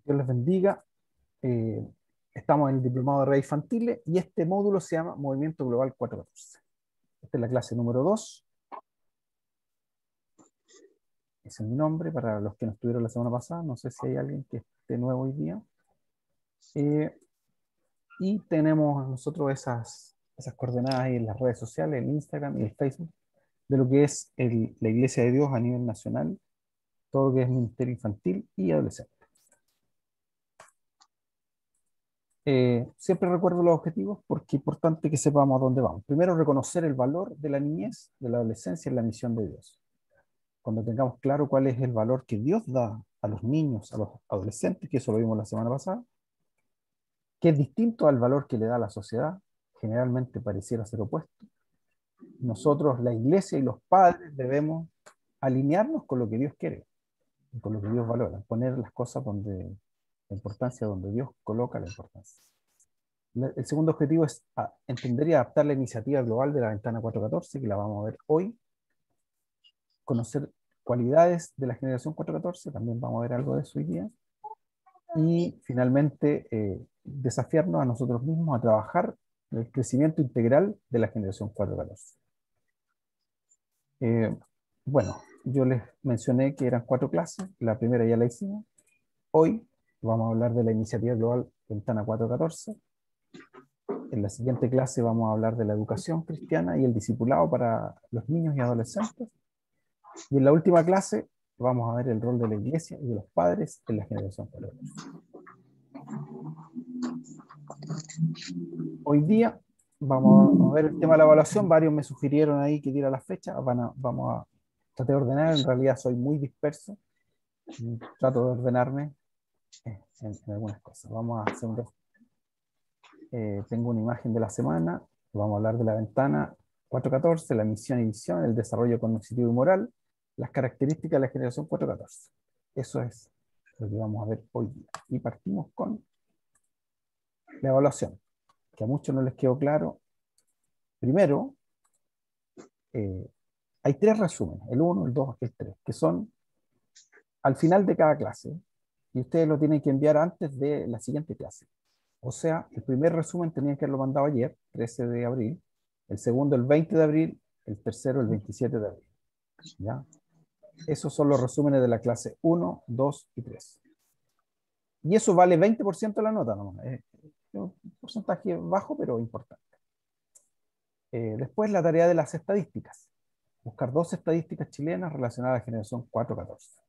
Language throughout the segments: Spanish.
Dios les bendiga. Eh, Estamos en el Diplomado de Redes Infantiles y este módulo se llama Movimiento Global 414. Esta es la clase número 2. Ese es mi nombre para los que no estuvieron la semana pasada. No sé si hay alguien que esté nuevo hoy día. Y tenemos nosotros esas coordenadas ahí en las redes sociales, el Instagram y el Facebook, de lo que es la Iglesia de Dios a nivel nacional, todo lo que es ministerio infantil y adolescente. Siempre recuerdo los objetivos porque es importante que sepamos a dónde vamos. Primero, reconocer el valor de la niñez, de la adolescencia en la misión de Dios. Cuando tengamos claro cuál es el valor que Dios da a los niños, a los adolescentes, que eso lo vimos la semana pasada, que es distinto al valor que le da a la sociedad, generalmente pareciera ser opuesto. Nosotros, la iglesia y los padres, debemos alinearnos con lo que Dios quiere, con lo que Dios valora, poner las cosas donde, la importancia donde Dios coloca la importancia. El segundo objetivo es entender y adaptar la iniciativa global de la ventana 414, que la vamos a ver hoy. Conocer cualidades de la generación 414, también vamos a ver algo de eso hoy día. Y finalmente, desafiarnos a nosotros mismos a trabajar en el crecimiento integral de la generación 414. Bueno, yo les mencioné que eran 4 clases, la primera ya la hicimos. Hoy vamos a hablar de la iniciativa global Ventana 414. En la siguiente clase vamos a hablar de la educación cristiana y el discipulado para los niños y adolescentes. Y en la última clase vamos a ver el rol de la iglesia y de los padres en la generación 414. Hoy día vamos a ver el tema de la evaluación. Varios me sugirieron ahí que diera la fecha. Vamos a tratar de ordenar. En realidad soy muy disperso. Trato de ordenarme en algunas cosas. Vamos a hacer tengo una imagen de la semana. Vamos a hablar de la ventana 414, la misión y visión, el desarrollo cognitivo y moral, las características de la generación 414. Eso es lo que vamos a ver hoy día. Y partimos con la evaluación, que a muchos no les quedó claro. Primero, hay 3 resúmenes, el 1, el 2 y el 3, que son al final de cada clase, y ustedes lo tienen que enviar antes de la siguiente clase. O sea, el primer resumen tenían que haberlo mandado ayer, 13 de abril, el segundo el 20 de abril, el tercero el 27 de abril. ¿Ya? Esos son los resúmenes de la clase 1, 2 y 3. Y eso vale 20% de la nota nomás. Es un porcentaje bajo, pero importante. Después la tarea de las estadísticas. Buscar 2 estadísticas chilenas relacionadas a la generación 414.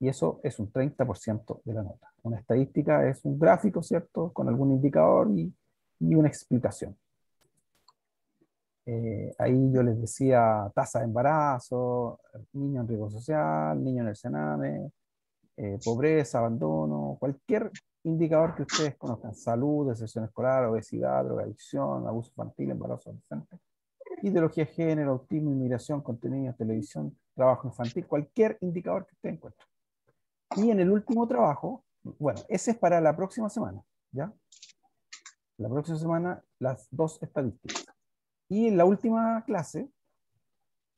Y eso es un 30% de la nota. Una estadística es un gráfico, ¿cierto? Con algún indicador y una explicación. Ahí yo les decía tasa de embarazo, niño en riesgo social, niño en el Sename, pobreza, abandono, cualquier indicador que ustedes conozcan, salud, deserción escolar, obesidad, drogadicción, abuso infantil, embarazo adolescente, ideología de género, autismo, inmigración, contenido, televisión, trabajo infantil, cualquier indicador que ustedes encuentren. Y en el último trabajo, bueno, ese es para la próxima semana, ¿ya? La próxima semana, las 2 estadísticas. Y en la última clase,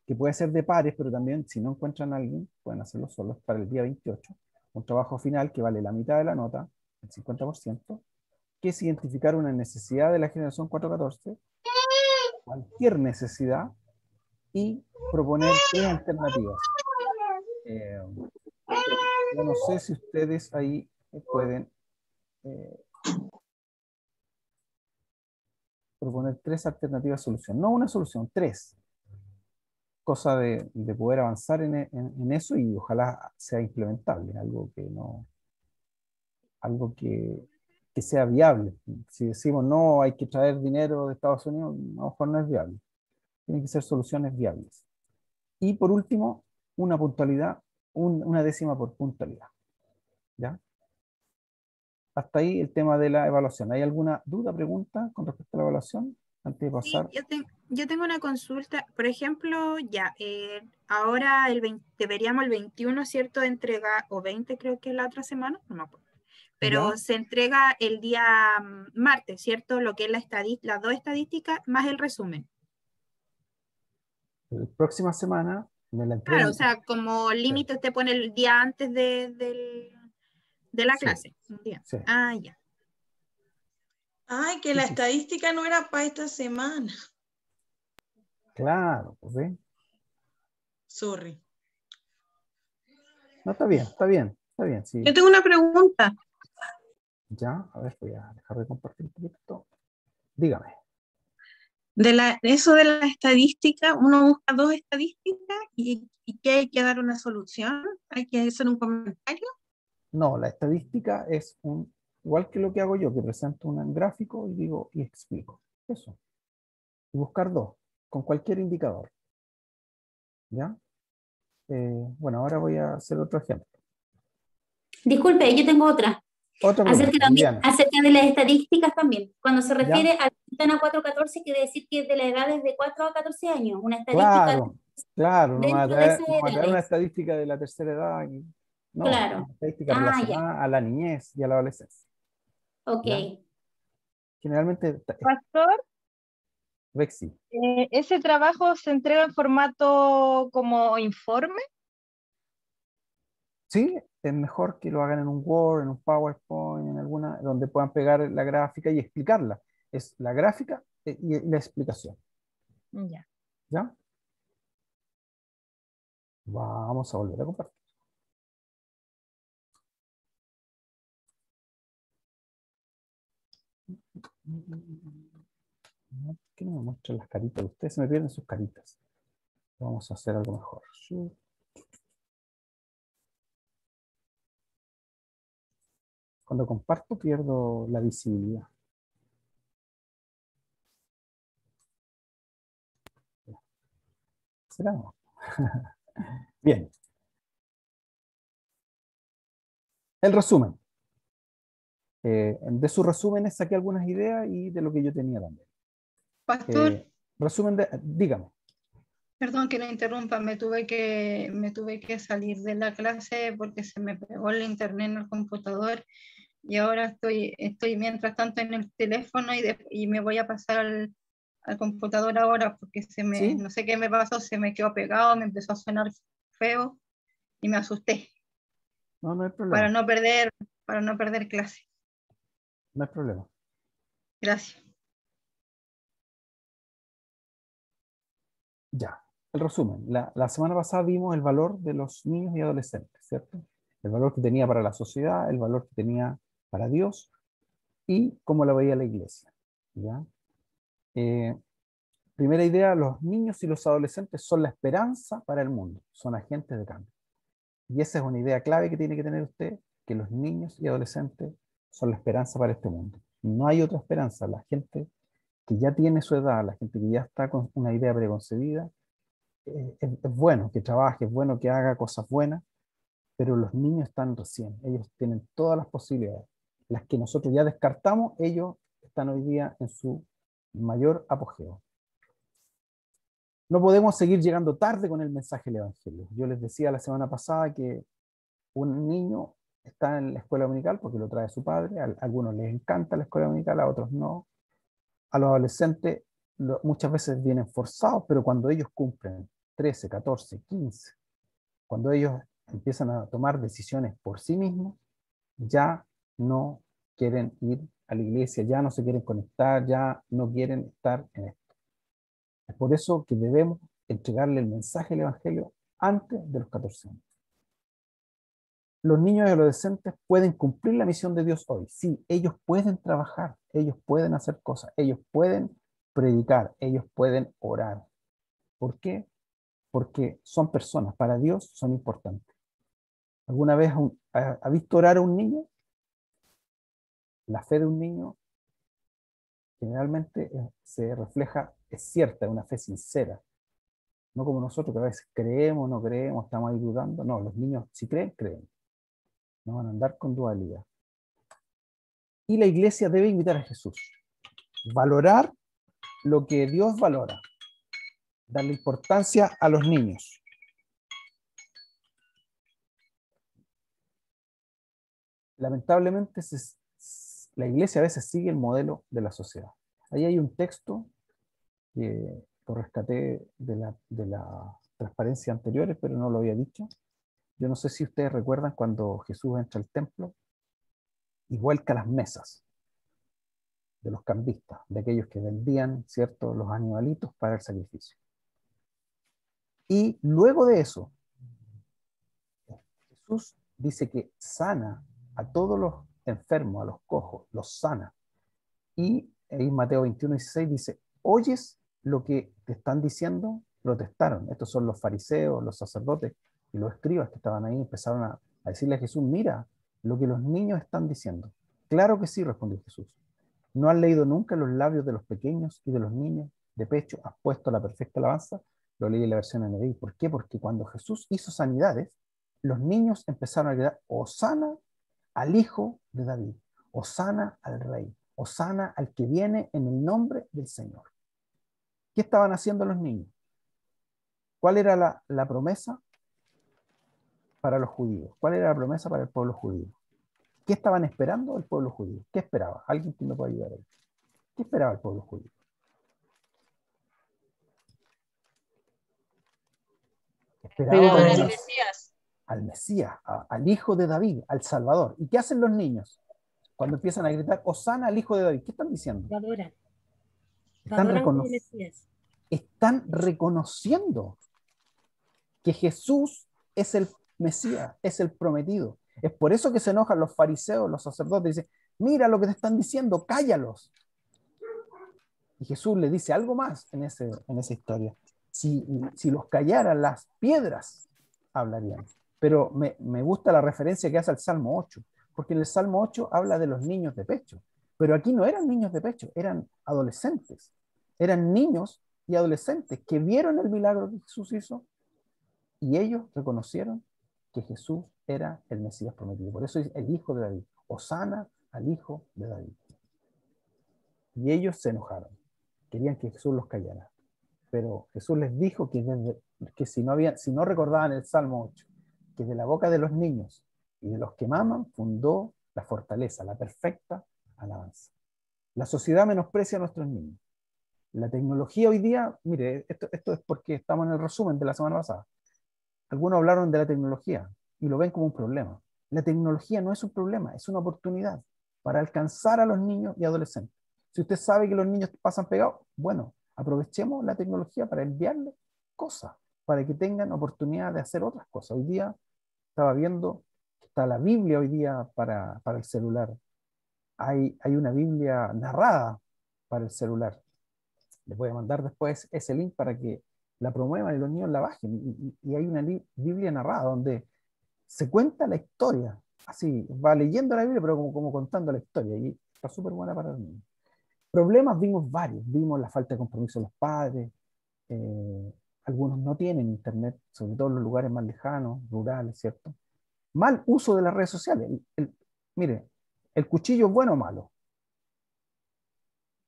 que puede ser de pares, pero también si no encuentran a alguien, pueden hacerlo solos, para el día 28, un trabajo final que vale la mitad de la nota, el 50%, que es identificar una necesidad de la generación 414, cualquier necesidad, y proponer 3 alternativas. Yo no sé si ustedes ahí pueden proponer 3 alternativas de solución. No una solución, 3. Cosa de poder avanzar en eso y ojalá sea implementable, algo que sea viable. Si decimos no, hay que traer dinero de Estados Unidos, a lo mejor no es viable. Tienen que ser soluciones viables. Y por último, una puntualidad, una décima por puntualidad. ¿Ya? Hasta ahí el tema de la evaluación. ¿Hay alguna duda, pregunta con respecto a la evaluación? Antes de Sí, pasar. yo tengo una consulta. Por ejemplo, ya, ahora deberíamos el 21, ¿cierto? De entrega, o 20 creo que es la otra semana, no me acuerdo. ¿Ya? Pero se entrega el día martes, ¿cierto? Lo que es las 2 estadísticas más el resumen. La próxima semana me la Claro, o entregan. sea, como límite usted pone el día antes del de la Sí, clase. Un día. sí, Ah, ya. Ay, que sí, la sí. estadística no era para esta semana. Claro, pues ve. Sorry. No, está bien, sí. Yo tengo una pregunta. Ya, a ver, voy a dejar de compartir un poquito. Dígame. Eso de la estadística, uno busca dos estadísticas y ¿qué hay que dar una solución? ¿Hay que hacer un comentario? No, la estadística es igual que lo que hago yo, que presento un gráfico y digo y explico. Eso. Y buscar dos, con cualquier indicador. ¿Ya? Bueno, ahora voy a hacer otro ejemplo. Disculpe, yo tengo otra. Otra Acerca, pregunta, Viviana. acerca de las estadísticas también. Cuando se refiere ¿Ya? a la ventana 4-14, quiere decir que es de la edad desde 4 a 14 años. Una estadística Claro, claro, dentro de esas no va a traer una edades. estadística de la tercera edad. No, Claro. una estadística Ah, ya. relacionada a la niñez y a la adolescencia. Ok. ¿Ya? Generalmente, Pastor, Rexy. ¿ese trabajo se entrega en formato como informe? Sí, es mejor que lo hagan en un Word, en un PowerPoint, en alguna, donde puedan pegar la gráfica y explicarla. Es la gráfica y la explicación. Ya. ¿Ya? Vamos a volver a compartir. ¿Por qué no me muestran las caritas de ustedes? Se me pierden sus caritas. Vamos a hacer algo mejor. Cuando comparto pierdo la visibilidad. ¿Será? Bien. El resumen. De sus resúmenes saqué algunas ideas y de lo que yo tenía también. Pastor, Resumen de, dígame. perdón que lo interrumpa, me tuve que salir de la clase porque se me pegó el internet en el computador y ahora estoy mientras tanto en el teléfono y me voy a pasar al computador ahora porque ¿Sí? no sé qué me pasó, se me quedó pegado, me empezó a sonar feo y me asusté No, no hay para problema. no perder, para no perder clase. No hay problema. Gracias. Ya. El resumen. La semana pasada vimos el valor de los niños y adolescentes, ¿cierto? El valor que tenía para la sociedad, el valor que tenía para Dios y cómo lo veía la iglesia. ¿Ya? Primera idea, los niños y los adolescentes son la esperanza para el mundo, son agentes de cambio. Y esa es una idea clave que tiene que tener usted, que los niños y adolescentes son la esperanza para este mundo. No hay otra esperanza. La gente que ya tiene su edad, la gente que ya está con una idea preconcebida, es bueno que trabaje, es bueno que haga cosas buenas, pero los niños están recién, ellos tienen todas las posibilidades. Las que nosotros ya descartamos, ellos están hoy día en su mayor apogeo. No podemos seguir llegando tarde con el mensaje del Evangelio. Yo les decía la semana pasada que un niño está en la escuela dominical porque lo trae su padre, a algunos les encanta la escuela dominical, a otros no. A los adolescentes muchas veces vienen forzados, pero cuando ellos cumplen 13, 14, 15, cuando ellos empiezan a tomar decisiones por sí mismos, ya no quieren ir a la iglesia, ya no se quieren conectar, ya no quieren estar en esto. Es por eso que debemos entregarle el mensaje del Evangelio antes de los 14 años. Los niños y adolescentes pueden cumplir la misión de Dios hoy. Sí, ellos pueden trabajar, ellos pueden hacer cosas, ellos pueden predicar, ellos pueden orar. ¿Por qué? Porque son personas, para Dios son importantes. ¿Alguna vez ha visto orar a un niño? La fe de un niño generalmente se refleja, es cierta, es una fe sincera. No como nosotros que a veces creemos, no creemos, estamos ahí dudando. No, los niños si creen, creen. No van a andar con dualidad. Y la iglesia debe invitar a Jesús. Valorar lo que Dios valora. Darle importancia a los niños. Lamentablemente la iglesia a veces sigue el modelo de la sociedad. Ahí hay un texto que lo rescaté de la transparencia anteriores, pero no lo había dicho. Yo no sé si ustedes recuerdan cuando Jesús entra al templo y vuelca las mesas de los cambistas, de aquellos que vendían, ¿cierto?, los animalitos para el sacrificio. Y luego de eso, Jesús dice que sana a todos los enfermos, a los cojos, los sana. Y en Mateo 21:16 dice, ¿oyes lo que te están diciendo? Protestaron. Estos son los fariseos, los sacerdotes y los escribas que estaban ahí, empezaron a decirle a Jesús, mira lo que los niños están diciendo. Claro que sí, respondió Jesús. ¿No has leído nunca los labios de los pequeños y de los niños de pecho? ¿Has puesto la perfecta alabanza? Lo leí en la versión NBI. ¿Por qué? Porque cuando Jesús hizo sanidades, los niños empezaron a gritar, Hosana al Hijo de David, Hosana al Rey, Hosana al que viene en el nombre del Señor. ¿Qué estaban haciendo los niños? ¿Cuál era la promesa para los judíos? ¿Cuál era la promesa para el pueblo judío? ¿Qué estaban esperando el pueblo judío? ¿Qué esperaba? ¿Alguien que me pueda ayudar ahí? ¿Qué esperaba el pueblo judío? Esperaba al Mesías, al Hijo de David, al Salvador. ¿Y qué hacen los niños? Cuando empiezan a gritar, Hosana al Hijo de David, ¿qué están diciendo? Lo adoran. Lo Están, adoran como Mesías. están reconociendo que Jesús es el Mesías, es el prometido. Es por eso que se enojan los fariseos, los sacerdotes, dicen, mira lo que te están diciendo, cállalos. Y Jesús le dice algo más en esa historia. Si los callaran, las piedras hablarían. Pero me gusta la referencia que hace al Salmo 8, porque en el Salmo 8 habla de los niños de pecho. Pero aquí no eran niños de pecho, eran adolescentes. Eran niños y adolescentes que vieron el milagro que Jesús hizo y ellos reconocieron que Jesús era el Mesías prometido. Por eso es el Hijo de David. Hosana al Hijo de David. Y ellos se enojaron. Querían que Jesús los callara. Pero Jesús les dijo que si no recordaban el Salmo 8, que de la boca de los niños y de los que maman fundó la fortaleza, la perfecta alabanza. La sociedad menosprecia a nuestros niños. La tecnología hoy día, mire, esto es porque estamos en el resumen de la semana pasada. Algunos hablaron de la tecnología y lo ven como un problema. La tecnología no es un problema, es una oportunidad para alcanzar a los niños y adolescentes. Si usted sabe que los niños pasan pegados, bueno, aprovechemos la tecnología para enviarles cosas, para que tengan oportunidad de hacer otras cosas. Hoy día estaba viendo que está la Biblia hoy día para el celular. Hay una Biblia narrada para el celular. Les voy a mandar después ese link para que la promuevan y los niños la bajen. Y hay una Biblia narrada donde se cuenta la historia. Así, va leyendo la Biblia, pero como contando la historia. Y está súper buena para los niños. Problemas vimos varios. Vimos la falta de compromiso de los padres. Algunos no tienen internet, sobre todo en los lugares más lejanos, rurales, ¿cierto? Mal uso de las redes sociales. Mire, ¿el cuchillo es bueno o malo?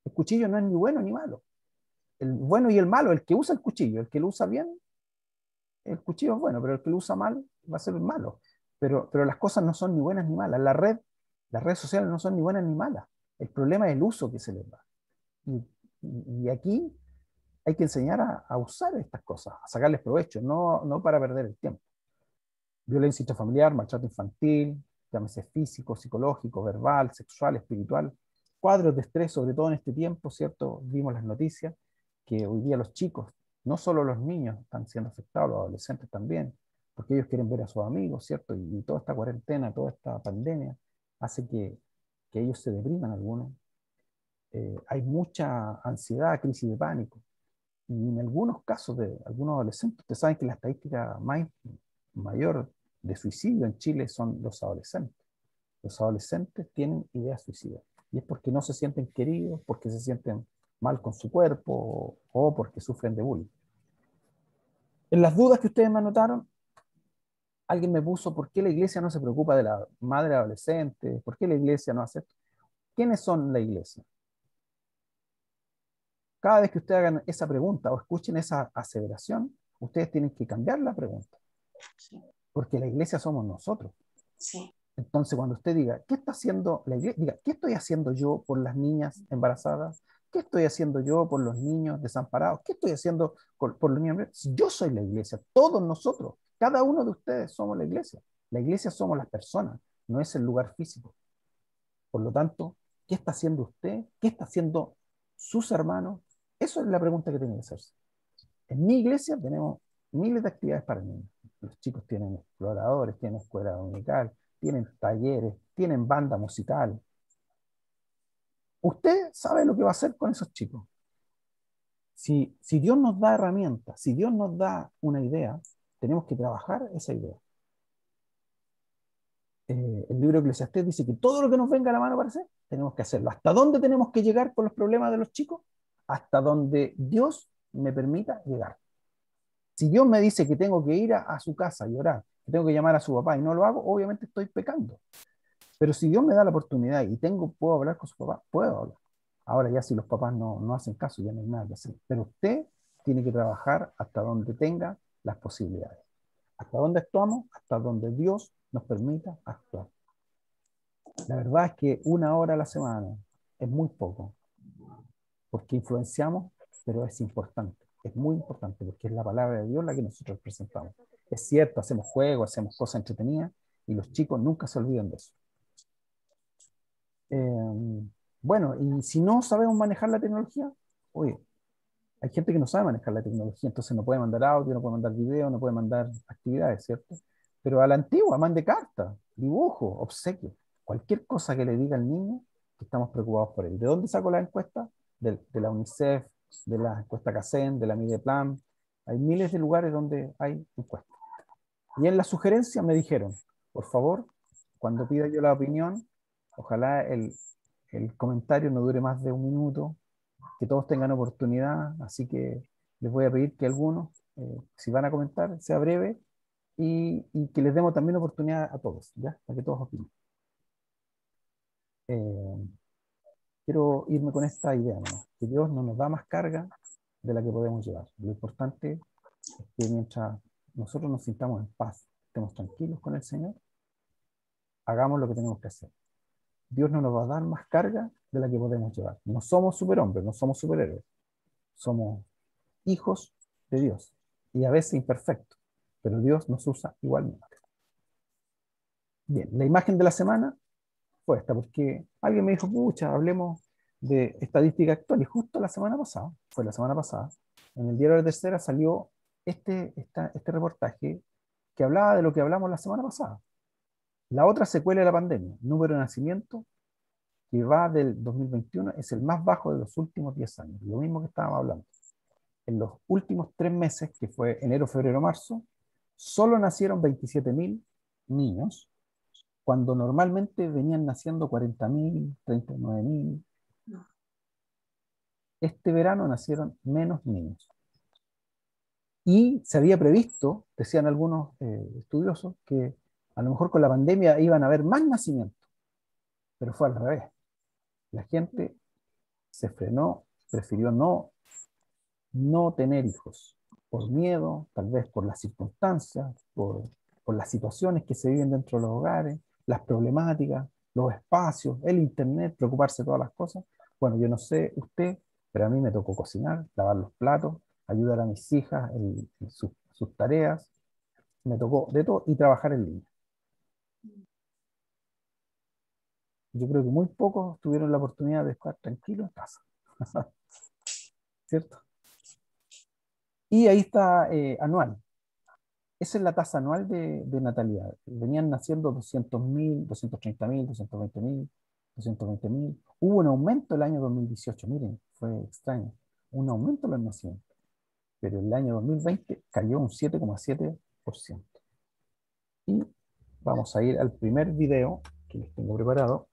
El cuchillo no es ni bueno ni malo. El bueno y el malo, el que usa el cuchillo, el que lo usa bien, el cuchillo es bueno, pero el que lo usa mal va a ser malo. Pero las cosas no son ni buenas ni malas. Las redes sociales no son ni buenas ni malas. El problema es el uso que se les da. Y aquí hay que enseñar a usar estas cosas, a sacarles provecho, no para perder el tiempo. Violencia intrafamiliar, maltrato infantil, llámese físico, psicológico, verbal, sexual, espiritual, cuadros de estrés, sobre todo en este tiempo, ¿cierto? Vimos las noticias que hoy día los chicos, no solo los niños están siendo afectados, los adolescentes también, porque ellos quieren ver a sus amigos, ¿cierto? Y toda esta cuarentena, toda esta pandemia hace que ellos se depriman algunos. Hay mucha ansiedad, crisis de pánico. Y en algunos casos de algunos adolescentes, ustedes saben que la estadística mayor de suicidio en Chile son los adolescentes. Los adolescentes tienen ideas suicidas. Y es porque no se sienten queridos, porque se sienten mal con su cuerpo o porque sufren de bullying. En las dudas que ustedes me anotaron, alguien me puso por qué la iglesia no se preocupa de la madre adolescente, por qué la iglesia no hace esto. ¿Quiénes son la iglesia? Cada vez que ustedes hagan esa pregunta o escuchen esa aseveración, ustedes tienen que cambiar la pregunta. Porque la iglesia somos nosotros. Sí. Entonces, cuando usted diga, ¿qué está haciendo la iglesia? Diga, ¿qué estoy haciendo yo por las niñas embarazadas? ¿Qué estoy haciendo yo por los niños desamparados? ¿Qué estoy haciendo por los niños? Yo soy la iglesia, todos nosotros, cada uno de ustedes somos la iglesia. La iglesia somos las personas, no es el lugar físico. Por lo tanto, ¿qué está haciendo usted? ¿Qué está haciendo sus hermanos? Eso es la pregunta que tiene que hacerse. En mi iglesia tenemos miles de actividades para niños. Los chicos tienen exploradores, tienen escuela dominical, tienen talleres, tienen banda musical. Usted sabe lo que va a hacer con esos chicos. Si Dios nos da herramientas, si Dios nos da una idea, tenemos que trabajar esa idea. El libro de Eclesiastés dice que todo lo que nos venga a la mano para hacer, tenemos que hacerlo. ¿Hasta dónde tenemos que llegar con los problemas de los chicos? Hasta donde Dios me permita llegar. Si Dios me dice que tengo que ir a su casa y orar, que tengo que llamar a su papá y no lo hago, obviamente estoy pecando. Pero si Dios me da la oportunidad y puedo hablar con su papá, puedo hablar. Ahora ya si los papás no hacen caso, ya no hay nada que hacer. Pero usted tiene que trabajar hasta donde tenga las posibilidades. ¿Hasta dónde actuamos? Hasta donde Dios nos permita actuar. La verdad es que 1 hora a la semana es muy poco, porque influenciamos, pero es importante. Es muy importante, porque es la palabra de Dios la que nosotros presentamos. Es cierto, hacemos juegos, hacemos cosas entretenidas, y los chicos nunca se olvidan de eso. Bueno, y si no sabemos manejar la tecnología, oye, hay gente que no sabe manejar la tecnología, entonces no puede mandar audio, no puede mandar video, no puede mandar actividades, ¿cierto? Pero a la antigua, mande carta, dibujo, obsequio, cualquier cosa que le diga al niño, que estamos preocupados por él. ¿De dónde saco la encuesta? De la UNICEF, de la encuesta CACEN, de la Mideplan. Hay miles de lugares donde hay encuestas. Y en la sugerencia me dijeron, por favor, cuando pida yo la opinión, ojalá el comentario no dure más de 1 minuto, que todos tengan oportunidad, así que les voy a pedir que algunos, si van a comentar, sea breve, y que les demos también oportunidad a todos, ¿ya? Para que todos opinen. Quiero irme con esta idea, ¿no? Que Dios no nos da más carga de la que podemos llevar. Lo importante es que mientras nosotros nos sintamos en paz, estemos tranquilos con el Señor, hagamos lo que tenemos que hacer. Dios no nos va a dar más carga de la que podemos llevar. No somos superhombres, no somos superhéroes. Somos hijos de Dios, y a veces imperfectos, pero Dios nos usa igualmente. Bien, la imagen de la semana fue esta, porque alguien me dijo, pucha, hablemos de estadística actual, y justo la semana pasada, en el diario de la Tercera salió este reportaje que hablaba de lo que hablamos la semana pasada. La otra secuela de la pandemia, número de nacimiento, que va del 2021, es el más bajo de los últimos 10 años, lo mismo que estábamos hablando. En los últimos 3 meses, que fue enero, febrero, marzo, solo nacieron 27.000 niños, cuando normalmente venían naciendo 40.000, 39.000. Este verano nacieron menos niños. Y se había previsto, decían algunos estudiosos, que a lo mejor con la pandemia iban a haber más nacimientos, pero fue al revés. La gente se frenó, prefirió no tener hijos, por miedo, tal vez por las circunstancias, por las situaciones que se viven dentro de los hogares, las problemáticas, los espacios, el internet, preocuparse de todas las cosas. Bueno, yo no sé usted, pero a mí me tocó cocinar, lavar los platos, ayudar a mis hijas en sus tareas, me tocó de todo, y trabajar en línea. Yo creo que muy pocos tuvieron la oportunidad de estar tranquilos en casa. ¿Cierto? Y ahí está anual. Esa es la tasa anual de natalidad. Venían naciendo 200.000, 230.000, 220.000, 220.000. Hubo un aumento el año 2018, miren, fue extraño. Un aumento en los nacimientos. Pero el año 2020 cayó un 7,7%. Y vamos a ir al primer video que les tengo preparado.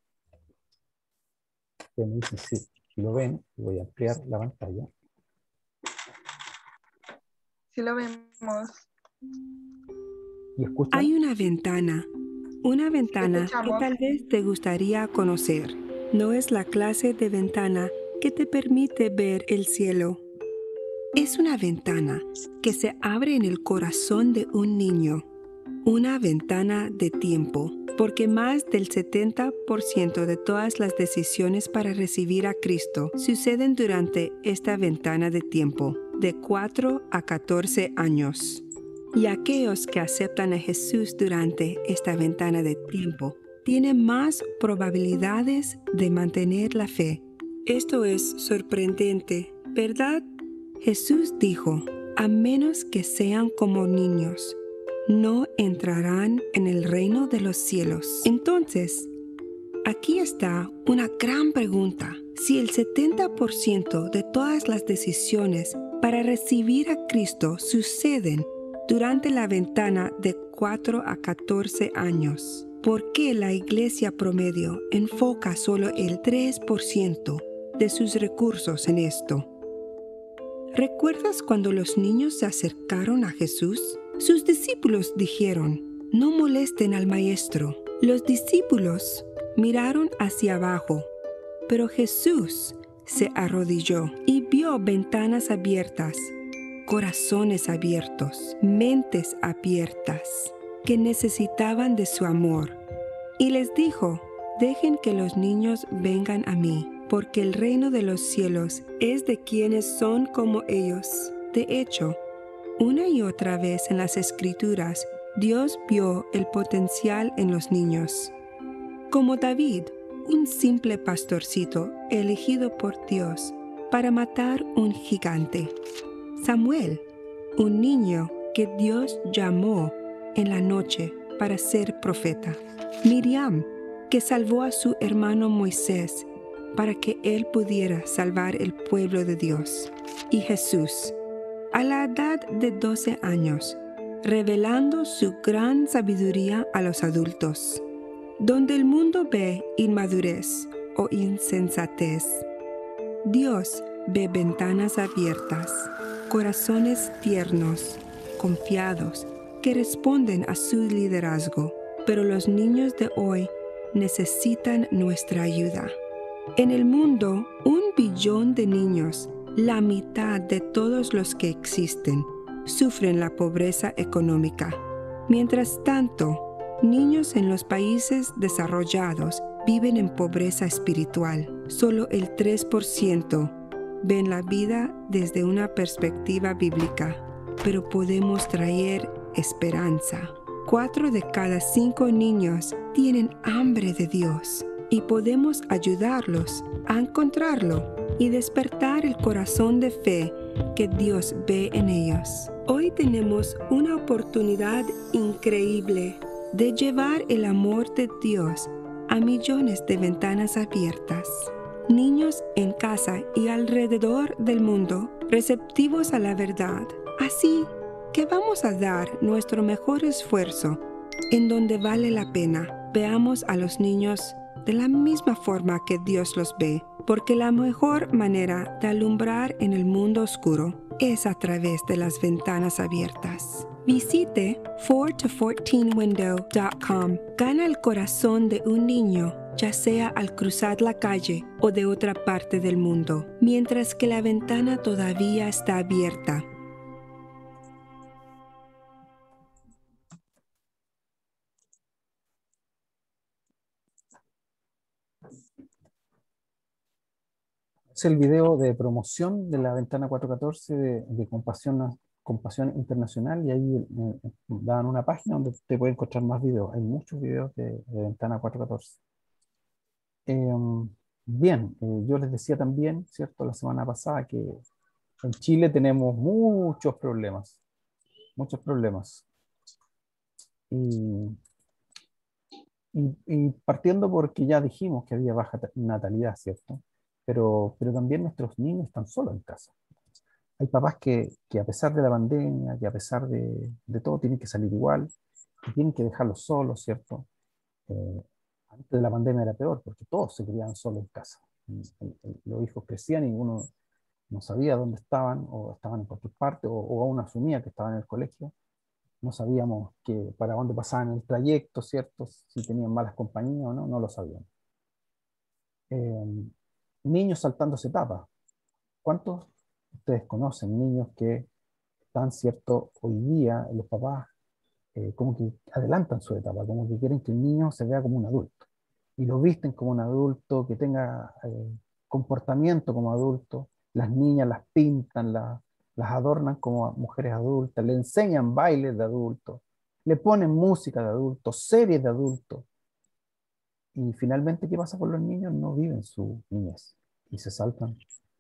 Que me dice si lo ven, voy a ampliar la pantalla. Sí lo vemos. ¿Y escuchan? Hay una ventana que Escuchamos. tal vez te gustaría conocer. No es la clase de ventana que te permite ver el cielo. Es una ventana que se abre en el corazón de un niño. Una ventana de tiempo, porque más del 70% de todas las decisiones para recibir a Cristo suceden durante esta ventana de tiempo, de 4 a 14 años. Y aquellos que aceptan a Jesús durante esta ventana de tiempo tiene más probabilidades de mantener la fe. Esto es sorprendente, ¿verdad? Jesús dijo, a menos que sean como niños, no entrarán en el reino de los cielos. Entonces, aquí está una gran pregunta. Si el 70% de todas las decisiones para recibir a Cristo suceden durante la ventana de 4 a 14 años, ¿por qué la iglesia promedio enfoca solo el 3% de sus recursos en esto? ¿Recuerdas cuando los niños se acercaron a Jesús? Sus discípulos dijeron, no molesten al maestro. Los discípulos miraron hacia abajo, pero Jesús se arrodilló y vio ventanas abiertas, corazones abiertos, mentes abiertas, que necesitaban de su amor. Y les dijo, dejen que los niños vengan a mí, porque el reino de los cielos es de quienes son como ellos. De hecho, una y otra vez en las Escrituras, Dios vio el potencial en los niños. Como David, un simple pastorcito elegido por Dios para matar un gigante. Samuel, un niño que Dios llamó en la noche para ser profeta. Miriam, que salvó a su hermano Moisés para que él pudiera salvar el pueblo de Dios. Y Jesús, a la edad de 12 años, revelando su gran sabiduría a los adultos. Donde el mundo ve inmadurez o insensatez, Dios ve ventanas abiertas, corazones tiernos, confiados, que responden a su liderazgo. Pero los niños de hoy necesitan nuestra ayuda. En el mundo, 1 billón de niños, la mitad de todos los que existen, sufren la pobreza económica. Mientras tanto, niños en los países desarrollados viven en pobreza espiritual. Solo el 3% ven la vida desde una perspectiva bíblica, pero podemos traer esperanza. 4 de cada 5 niños tienen hambre de Dios y podemos ayudarlos a encontrarlo y despertar el corazón de fe que Dios ve en ellos. Hoy tenemos una oportunidad increíble de llevar el amor de Dios a millones de ventanas abiertas. Niños en casa y alrededor del mundo receptivos a la verdad. Así que vamos a dar nuestro mejor esfuerzo en donde vale la pena. Veamos a los niños de la misma forma que Dios los ve, porque la mejor manera de alumbrar en el mundo oscuro es a través de las ventanas abiertas. Visite 4to14window.com. Gana el corazón de un niño, ya sea al cruzar la calle o de otra parte del mundo, mientras que la ventana todavía está abierta. Es el video de promoción de la ventana 414 de Compasión Internacional, y ahí dan una página donde te puedes encontrar más videos. Hay muchos videos de ventana 414. Bien, yo les decía también, ¿cierto?, la semana pasada que en Chile tenemos muchos problemas. Y partiendo porque ya dijimos que había baja natalidad, ¿cierto? Pero también nuestros niños están solos en casa. Hay papás que a pesar de la pandemia, que a pesar de todo, tienen que salir igual, y tienen que dejarlos solos, ¿cierto? Antes de la pandemia era peor, porque todos se criaban solos en casa. Los hijos crecían y uno no sabía dónde estaban, o estaban en cualquier parte, o uno asumía que estaban en el colegio. No sabíamos para dónde pasaban el trayecto, ¿cierto? Si tenían malas compañías o no, no lo sabíamos. Niños saltándose etapas. ¿Cuántos de ustedes conocen niños que están, ¿cierto? Hoy día los papás como que adelantan su etapa, como que quieren que el niño se vea como un adulto, y lo visten como un adulto, que tenga comportamiento como adulto. Las niñas las pintan, las adornan como mujeres adultas, le enseñan bailes de adultos, le ponen música de adultos, series de adultos. Y finalmente, ¿qué pasa con los niños? No viven su niñez y se saltan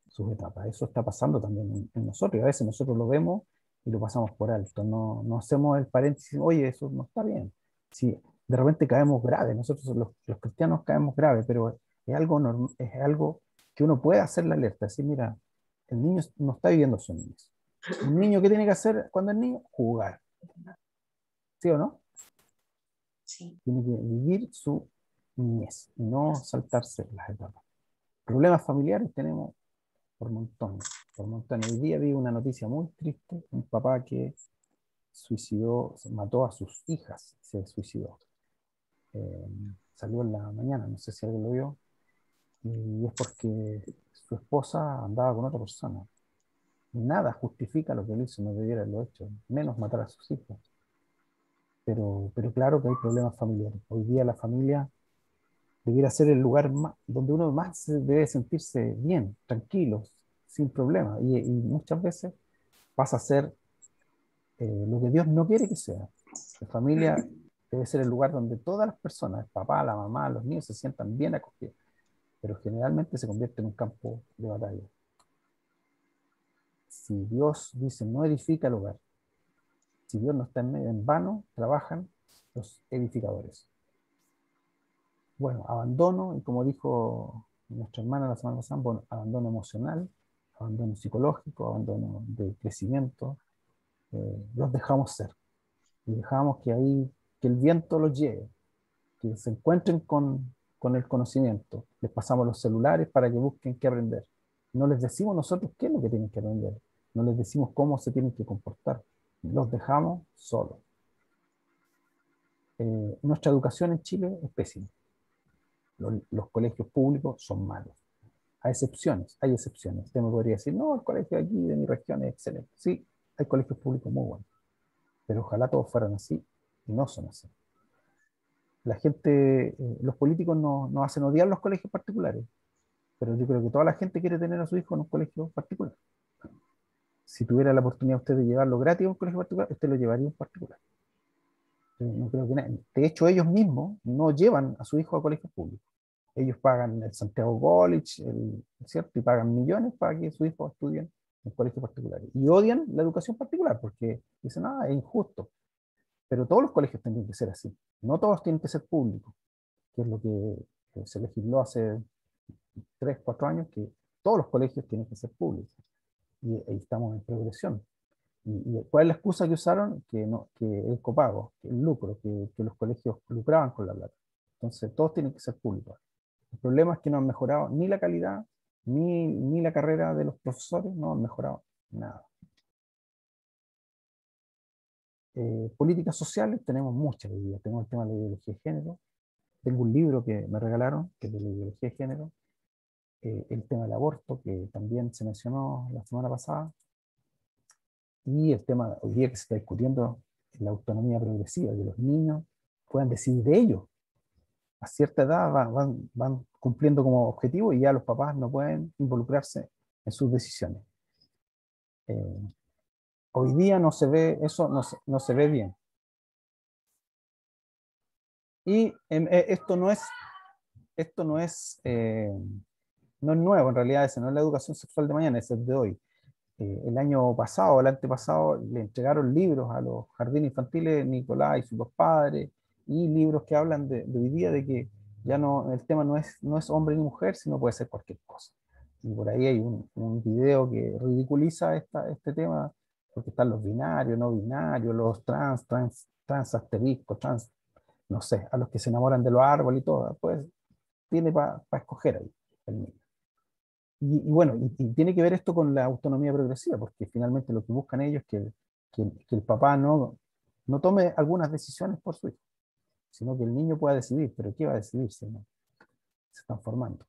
sus etapas. Eso está pasando también en nosotros. Y a veces nosotros lo vemos y lo pasamos por alto. No hacemos el paréntesis, oye, eso no está bien. Si de repente caemos grave, nosotros los cristianos caemos grave, pero es algo, es algo que uno puede hacer la alerta. Decir, mira, el niño no está viviendo su niñez. Un niño, ¿qué tiene que hacer cuando es niño? Jugar. ¿Sí o no? Sí. Tiene que vivir su niñez y no saltarse las etapas. Problemas familiares tenemos por montones, por montones. Hoy día vi una noticia muy triste, un papá que suicidó, mató a sus hijas, se suicidó. Salió en la mañana, no sé si alguien lo vio, y es porque su esposa andaba con otra persona. Nada justifica lo que él hizo, no debiera haberlo hecho, menos matar a sus hijas. Pero claro que hay problemas familiares. Hoy día la familia debiera ser el lugar donde uno más debe sentirse bien, tranquilo, sin problemas. Y muchas veces pasa a ser lo que Dios no quiere que sea. La familia debe ser el lugar donde todas las personas, el papá, la mamá, los niños, se sientan bien acogidos. Pero generalmente se convierte en un campo de batalla. Si Dios dice no edifica el hogar, si Dios no está en medio, en vano trabajan los edificadores. Bueno, abandono, y como dijo nuestra hermana la semana pasada, bueno, abandono emocional, abandono psicológico, abandono de crecimiento, los dejamos ser. Y dejamos que ahí, que el viento los lleve, que se encuentren con el conocimiento. Les pasamos los celulares para que busquen qué aprender. No les decimos nosotros qué es lo que tienen que aprender. No les decimos cómo se tienen que comportar. Los dejamos solos. Nuestra educación en Chile es pésima. Los colegios públicos son malos. Hay excepciones, hay excepciones. Usted me podría decir, no, el colegio aquí de mi región es excelente. Sí, hay colegios públicos muy buenos, pero ojalá todos fueran así, y no son así. La gente, los políticos nos hacen odiar los colegios particulares, pero yo creo que toda la gente quiere tener a su hijo en un colegio particular. Si tuviera la oportunidad usted de llevarlo gratis a un colegio particular, usted lo llevaría a un particular. No creo que nadie. De hecho, ellos mismos no llevan a su hijo a colegios públicos. Ellos pagan el Santiago College, ¿cierto? Y pagan millones para que sus hijos estudien en colegios particulares. Y odian la educación particular porque dicen, es injusto. Pero todos los colegios tienen que ser así. No todos tienen que ser públicos, que es lo que se legisló hace 3, 4 años, que todos los colegios tienen que ser públicos. Y ahí estamos en progresión. ¿Y cuál es la excusa que usaron? Que el copago, que el lucro, que los colegios lucraban con la plata. Entonces, todos tienen que ser públicos. El problema es que no han mejorado ni la calidad, ni la carrera de los profesores, no han mejorado nada. Políticas sociales tenemos muchas hoy día. Tenemos el tema de la ideología de género. Tengo un libro que me regalaron, que es de la ideología de género. El tema del aborto, que también se mencionó la semana pasada. Y el tema hoy día que se está discutiendo, la autonomía progresiva, que los niños puedan decidir de ellos. A cierta edad van cumpliendo como objetivo y ya los papás no pueden involucrarse en sus decisiones. Hoy día no se ve eso, no se ve bien. Y no es nuevo, en realidad esa no es la educación sexual de mañana, esa es de hoy. El año pasado, el antepasado, le entregaron libros a los jardines infantiles Nicolás y sus dos padres, y libros que hablan de hoy día de que ya no, el tema no es hombre ni mujer, sino puede ser cualquier cosa. Y por ahí hay un video que ridiculiza este tema, porque están los binarios, no binarios, los trans asterisco, no sé, a los que se enamoran de los árboles y todo, pues tiene para escoger ahí el niño. Y bueno, y tiene que ver esto con la autonomía progresiva, porque finalmente lo que buscan ellos es que el papá no tome algunas decisiones por su hijo, sino que el niño pueda decidir. ¿Pero qué va a decidir si no? Se están formando.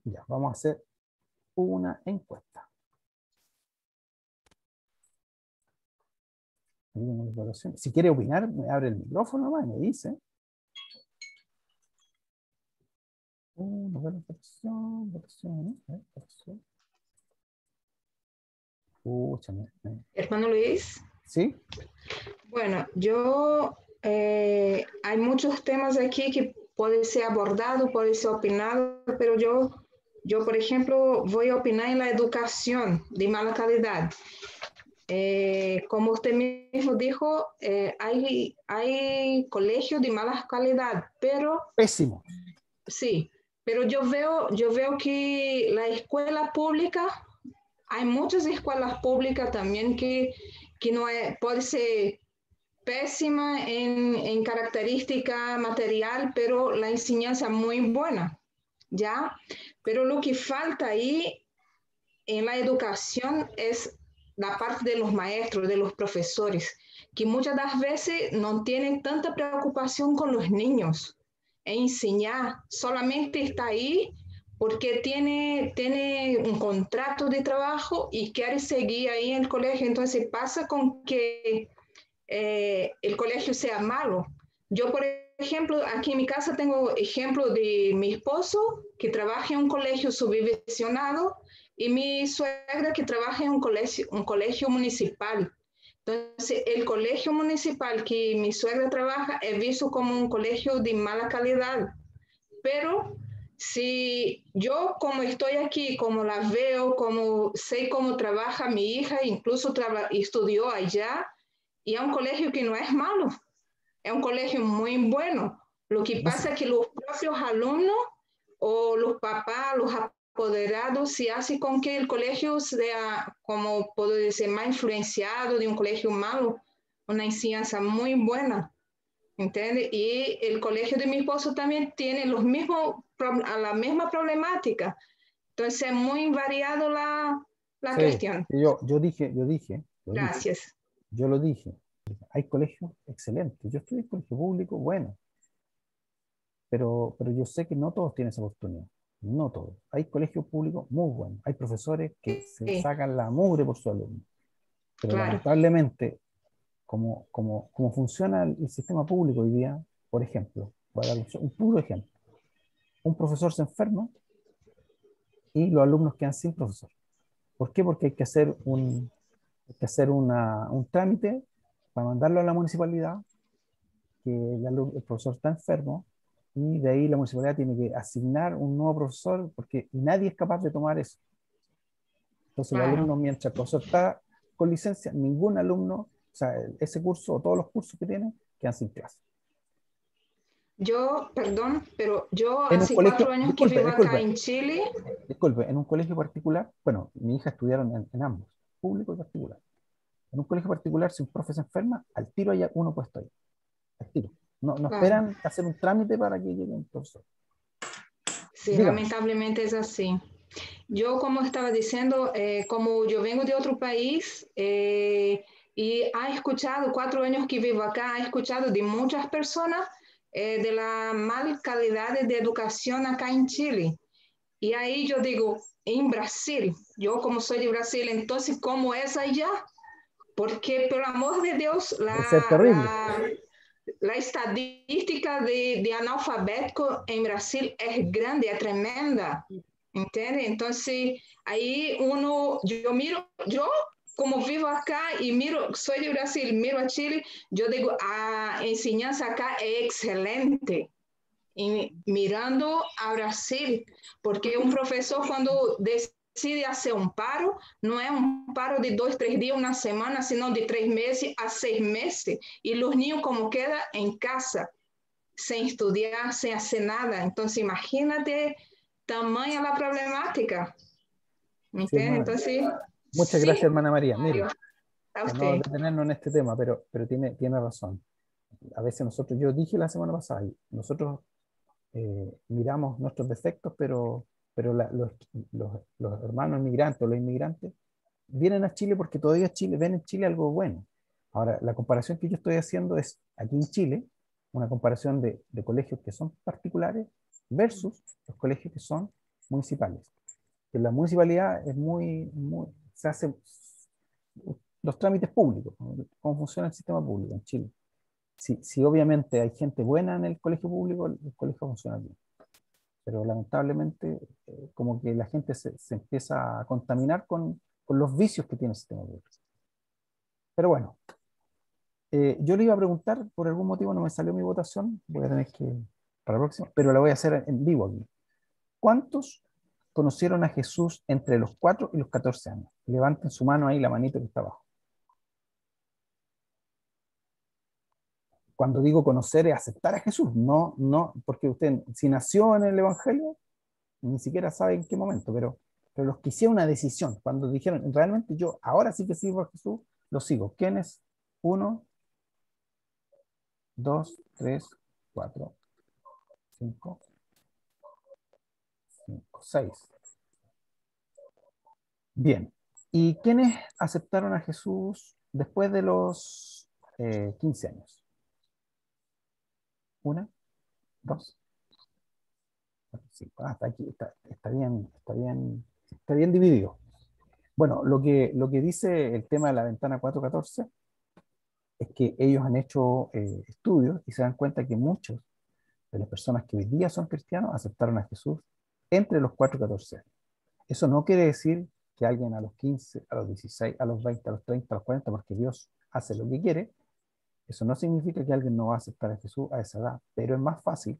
Ya, vamos a hacer una encuesta. Si quiere opinar, me abre el micrófono nomás y me dice. Votación. Hermano Luis, ¿Sí? Bueno, hay muchos temas aquí que pueden ser abordados, pueden ser opinados, pero yo, por ejemplo, voy a opinar en la educación de mala calidad. Como usted mismo dijo, hay colegios de mala calidad, pero Pésimo. sí, pero yo veo que la escuela pública, hay muchas escuelas públicas también que no puede ser pésima en característica material, pero la enseñanza muy buena, ¿ya? Pero lo que falta ahí en la educación es la parte de los maestros, de los profesores, que muchas de las veces no tienen tanta preocupación con los niños. Enseñar solamente está ahí porque tiene un contrato de trabajo y quiere seguir ahí en el colegio. Entonces pasa con que el colegio sea malo. Yo, por ejemplo, aquí en mi casa tengo ejemplo de mi esposo que trabaja en un colegio subvencionado y mi suegra que trabaja en un colegio municipal. Entonces, el colegio municipal que mi suegra trabaja es visto como un colegio de mala calidad. Pero si yo como estoy aquí, como la veo, como sé cómo trabaja mi hija, incluso estudió allá, y es un colegio que no es malo, es un colegio muy bueno. Lo que pasa es que los propios alumnos o los papás, los apoderados, se hacen con que el colegio sea, como puedo decir, más influenciado de un colegio malo, una enseñanza muy buena. ¿Entiende? Y el colegio de mi esposo también tiene la misma problemática. Entonces es muy variado la Sí, cuestión. yo dije, Gracias. yo lo dije. Hay colegios excelentes. Yo estudié en colegio público, bueno, pero yo sé que no todos tienen esa oportunidad. No todos. Hay colegios públicos muy buenos. Hay profesores que se Sí, sacan la mugre por su alumno. Pero claro. lamentablemente, como funciona el sistema público hoy día, por ejemplo, voy a dar un puro ejemplo. Un profesor se enferma y los alumnos quedan sin profesor. ¿Por qué? Porque hay que hacer un trámite para mandarlo a la municipalidad, que el profesor está enfermo, y de ahí la municipalidad tiene que asignar un nuevo profesor, porque nadie es capaz de tomar eso. Entonces los Claro. alumnos, mientras el profesor está con licencia, ningún alumno, o sea, ese curso o todos los cursos que tiene, quedan sin clase. Yo, perdón, pero yo En un hace 4 colegio, años que disculpe, vivo acá disculpe, en Chile. disculpe, en un colegio particular, bueno, mi hija estudiaron en ambos, público y particular. En un colegio particular, si un profe se enferma, al tiro hay uno puesto ahí, al tiro. No Claro. esperan hacer un trámite para que llegue un profesor. Sí, Dígame. lamentablemente es así. Yo, como estaba diciendo, como yo vengo de otro país y he escuchado, 4 años que vivo acá, he escuchado de muchas personas de la mala calidad de educación acá en Chile. Y ahí yo digo, en Brasil, yo como soy de Brasil, entonces, ¿cómo es allá? Porque, por amor de Dios, Debe ser terrible. la estadística de analfabeto en Brasil es grande, es tremenda, ¿entiende? Entonces, ahí yo como vivo acá y miro, soy de Brasil, miro a Chile, yo digo, a enseñanza acá es excelente. Y mirando a Brasil, porque un profesor cuando decide hacer un paro, no es un paro de 2, 3 días, una semana, sino de 3 meses a 6 meses. Y los niños como quedan en casa, sin estudiar, sin hacer nada. Entonces imagínate tamaña la problemática. ¿Me Sí, entiendes? Entonces, muchas sí, gracias, hermana María. Mire, a para no usted. detenernos en este tema, pero tiene razón. A veces yo dije la semana pasada, nosotros miramos nuestros defectos, pero los hermanos migrantes o los inmigrantes vienen a Chile porque todavía ven en Chile algo bueno. Ahora, la comparación que yo estoy haciendo es aquí en Chile, una comparación de colegios que son particulares versus los colegios que son municipales. Que la municipalidad es se hace los trámites públicos, ¿no? Cómo funciona el sistema público en Chile. Si obviamente hay gente buena en el colegio público, el colegio funciona bien. Pero lamentablemente, como que la gente se empieza a contaminar con los vicios que tiene el sistema público. Pero bueno, yo le iba a preguntar, por algún motivo no me salió mi votación, voy a tener que, para la próxima, pero la voy a hacer en vivo aquí. ¿Cuántos conocieron a Jesús entre los 4 y los 14 años? Levanten su mano ahí, la manito que está abajo. Cuando digo conocer es aceptar a Jesús, no, porque usted, si nació en el Evangelio, ni siquiera sabe en qué momento, pero los que hicieron una decisión, cuando dijeron, realmente yo ahora sí que sigo a Jesús, lo sigo. ¿Quiénes? 1, 2, 3, 4, 5, 6. Bien. ¿Y quiénes aceptaron a Jesús después de los 15 años? 1, 2, 4, 5. Hasta aquí está bien dividido. Bueno, lo que dice el tema de la ventana 414 es que ellos han hecho estudios y se dan cuenta que muchos de las personas que hoy día son cristianos aceptaron a Jesús entre los 4 y 14 años. Eso no quiere decir que alguien a los 15, a los 16, a los 20, a los 30, a los 40, porque Dios hace lo que quiere. Eso no significa que alguien no va a aceptar a Jesús a esa edad, pero es más fácil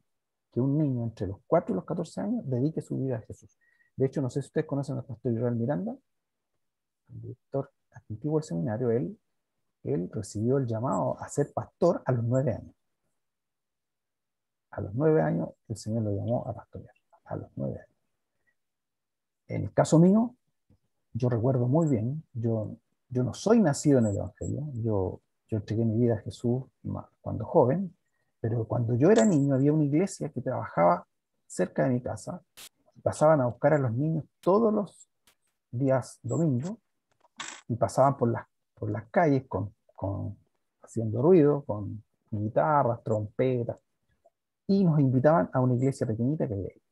que un niño entre los 4 y los 14 años dedique su vida a Jesús. De hecho, no sé si ustedes conocen al pastor Israel Miranda, el director antiguo del seminario. Él recibió el llamado a ser pastor a los 9 años. A los 9 años el Señor lo llamó a pastorear, a los 9 años. En el caso mío, yo recuerdo muy bien, yo no soy nacido en el Evangelio, yo entregué mi vida a Jesús cuando joven, pero cuando yo era niño había una iglesia que trabajaba cerca de mi casa, pasaban a buscar a los niños todos los días domingos y pasaban por las calles haciendo ruido, con guitarras, trompetas, y nos invitaban a una iglesia pequeñita que había ahí.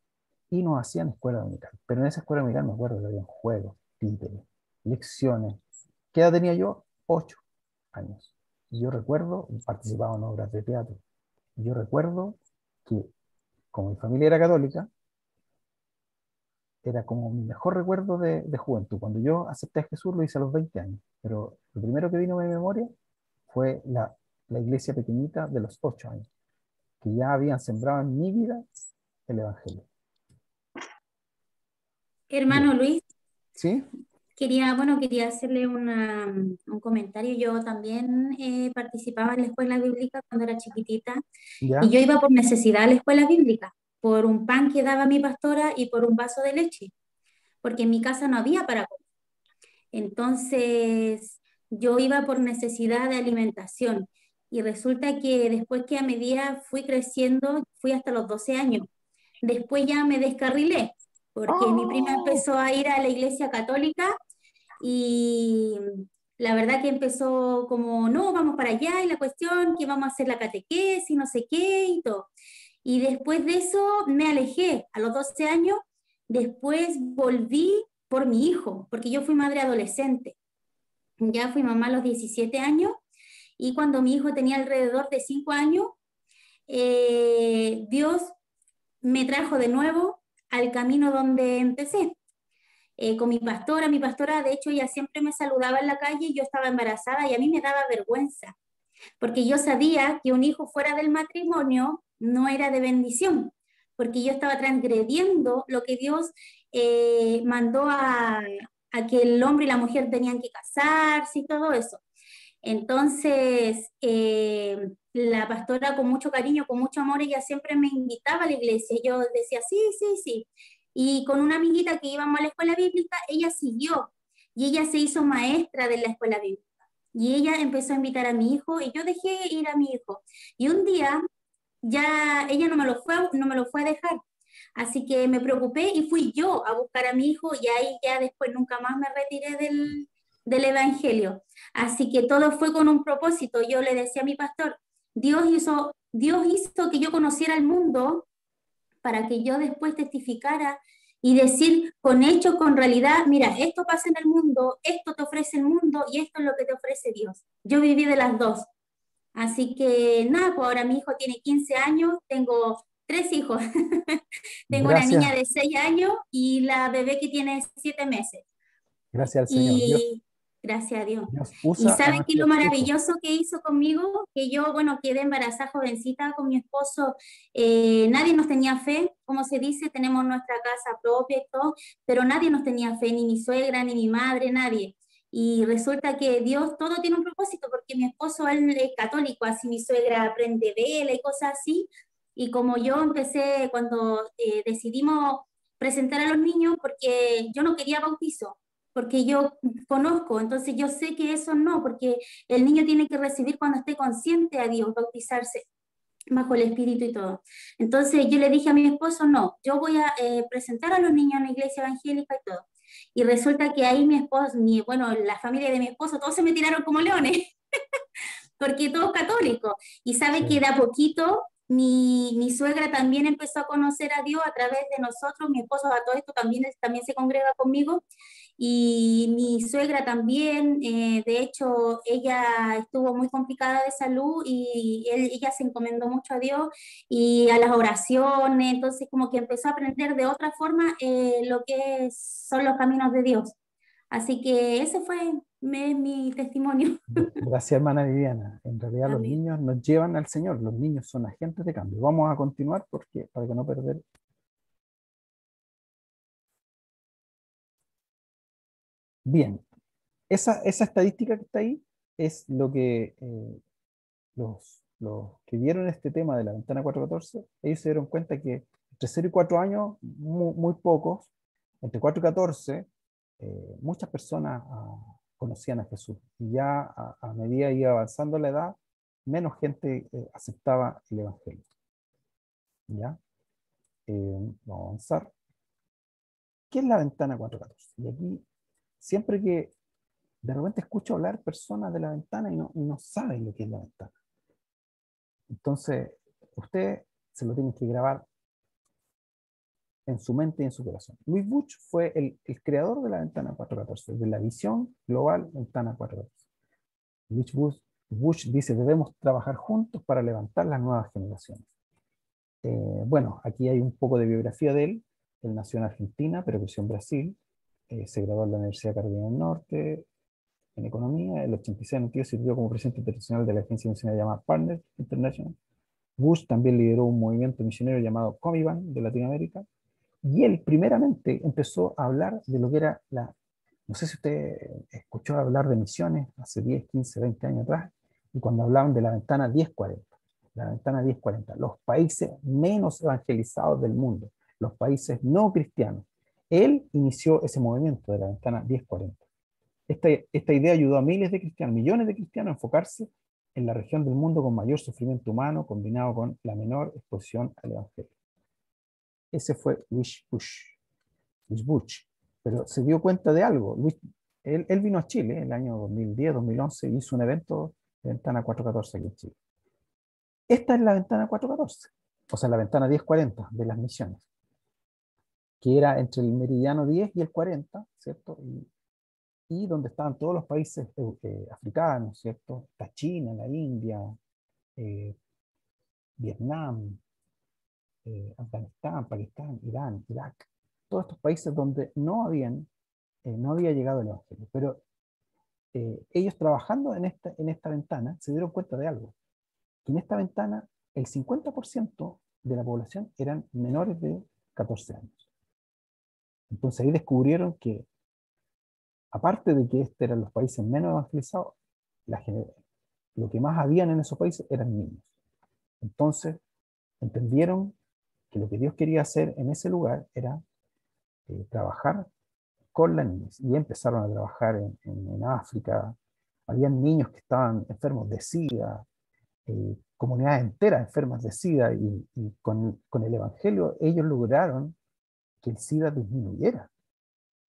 Y nos hacían escuela dominical. Pero en esa escuela dominical me acuerdo que había juegos, títeres, lecciones. ¿Qué edad tenía yo? 8 años. Y yo recuerdo, participaba en obras de teatro. Y yo recuerdo que, como mi familia era católica, era como mi mejor recuerdo de juventud. Cuando yo acepté a Jesús lo hice a los 20 años. Pero lo primero que vino a mi memoria fue la iglesia pequeñita de los 8 años, que ya habían sembrado en mi vida el Evangelio. Hermano Bien. Luis, ¿Sí? quería hacerle un comentario. Yo también participaba en la escuela bíblica cuando era chiquitita ¿Ya? y yo iba por necesidad a la escuela bíblica, por un pan que daba mi pastora y por un vaso de leche, porque en mi casa no había para comer. Entonces, yo iba por necesidad de alimentación y resulta que después que a medida fui creciendo, fui hasta los 12 años. Después ya me descarrilé, porque mi prima empezó a ir a la iglesia católica y la verdad que empezó como, no, vamos para allá y la cuestión, que vamos a hacer la catequesis, no sé qué y todo. Y después de eso me alejé a los 12 años, después volví por mi hijo, porque yo fui madre adolescente. Ya fui mamá a los 17 años y cuando mi hijo tenía alrededor de 5 años, Dios me trajo de nuevo al camino donde empecé. Con mi pastora, de hecho, ella siempre me saludaba en la calle y yo estaba embarazada y a mí me daba vergüenza, porque yo sabía que un hijo fuera del matrimonio no era de bendición, porque yo estaba transgrediendo lo que Dios mandó a que el hombre y la mujer tenían que casarse y todo eso. Entonces, la pastora con mucho cariño, con mucho amor, ella siempre me invitaba a la iglesia. Yo decía, sí, sí, sí. Y con una amiguita que íbamos a la escuela bíblica, ella siguió y ella se hizo maestra de la escuela bíblica. Y ella empezó a invitar a mi hijo y yo dejé ir a mi hijo. Y un día ya ella no me lo fue a dejar. Así que me preocupé y fui yo a buscar a mi hijo y ahí ya después nunca más me retiré del Evangelio. Así que todo fue con un propósito. Yo le decía a mi pastor, Dios hizo que yo conociera el mundo para que yo después testificara y decir con hechos, con realidad, mira, esto pasa en el mundo, esto te ofrece el mundo y esto es lo que te ofrece Dios. Yo viví de las dos. Así que nada, pues ahora mi hijo tiene 15 años, tengo 3 hijos. Tengo una niña de 6 años y la bebé que tiene 7 meses. Gracias al Señor. Gracias a Dios. Dios Y usa a ¿saben qué es lo nuestros hijos. maravilloso que hizo conmigo? Que yo, bueno, quedé embarazada jovencita con mi esposo. Nadie nos tenía fe, como se dice, tenemos nuestra casa propia y todo, pero nadie nos tenía fe, ni mi suegra, ni mi madre, nadie. Y resulta que Dios, todo tiene un propósito, porque mi esposo, él es católico, así mi suegra aprende vela y cosas así. Y como yo empecé, cuando decidimos presentar a los niños, porque yo no quería bautizo, porque yo conozco, entonces yo sé que eso no, porque el niño tiene que recibir cuando esté consciente a Dios, bautizarse bajo el Espíritu y todo. Entonces yo le dije a mi esposo, no, yo voy a presentar a los niños en la iglesia evangélica y todo. Y resulta que ahí mi esposo, bueno, la familia de mi esposo, todos se me tiraron como leones, porque todos católicos. Y sabe Sí. que de a poquito mi suegra también empezó a conocer a Dios a través de nosotros, mi esposo a todo esto también se congrega conmigo, y mi suegra también, de hecho, ella estuvo muy complicada de salud y ella se encomendó mucho a Dios y a las oraciones, entonces como que empezó a aprender de otra forma lo que son los caminos de Dios. Así que ese fue mi testimonio. Gracias, hermana Viviana. En realidad los Amén. niños nos llevan al Señor, los niños son agentes de cambio. Vamos a continuar porque, para que no perder. Bien, esa estadística que está ahí es lo que los que vieron este tema de la ventana 414, ellos se dieron cuenta que entre 0 y 4 años, muy pocos, entre 4 y 14, muchas personas conocían a Jesús. Y ya a medida iba avanzando la edad, menos gente aceptaba el Evangelio. ¿Ya? Vamos a avanzar. ¿Qué es la ventana 414? Y aquí, siempre que de repente escucho hablar personas de la ventana y no saben lo que es la ventana. Entonces, usted se lo tiene que grabar en su mente y en su corazón. Louis Bush fue el creador de la ventana 414, de la visión global ventana 414. Louis Bush dice, debemos trabajar juntos para levantar las nuevas generaciones. Bueno, aquí hay un poco de biografía de él. Él nació en Argentina, pero creció en Brasil. Se graduó en la Universidad de Carolina del Norte en Economía. En el 86 sirvió como presidente internacional de la agencia misionera llamada Partners International. Bush también lideró un movimiento misionero llamado Comiban de Latinoamérica. Y él primeramente empezó a hablar de lo que era no sé si usted escuchó hablar de misiones hace 10, 15, 20 años atrás, y cuando hablaban de la ventana 1040. La ventana 1040, los países menos evangelizados del mundo, los países no cristianos. Él inició ese movimiento de la ventana 1040. Esta idea ayudó a miles de cristianos, millones de cristianos a enfocarse en la región del mundo con mayor sufrimiento humano combinado con la menor exposición al evangelio. Ese fue Louis Bush. Pero se dio cuenta de algo. Él vino a Chile en el año 2010, 2011 y hizo un evento de ventana 414 aquí en Chile. Esta es la ventana 414, o sea, la ventana 1040 de las misiones, que era entre el meridiano 10 y el 40, ¿cierto? Y donde estaban todos los países africanos, ¿cierto? La China, la India, Vietnam, Afganistán, Pakistán, Irán, Irak, todos estos países donde no había llegado el Evangelio. Pero ellos trabajando en esta ventana se dieron cuenta de algo, que en esta ventana el 50% de la población eran menores de 14 años. Entonces ahí descubrieron que, aparte de que estos eran los países menos evangelizados, lo que más habían en esos países eran niños. Entonces entendieron que lo que Dios quería hacer en ese lugar era trabajar con las niñas. Y empezaron a trabajar en África. Habían niños que estaban enfermos de SIDA, comunidades enteras enfermas de SIDA, y con el Evangelio ellos lograron que el SIDA disminuyera.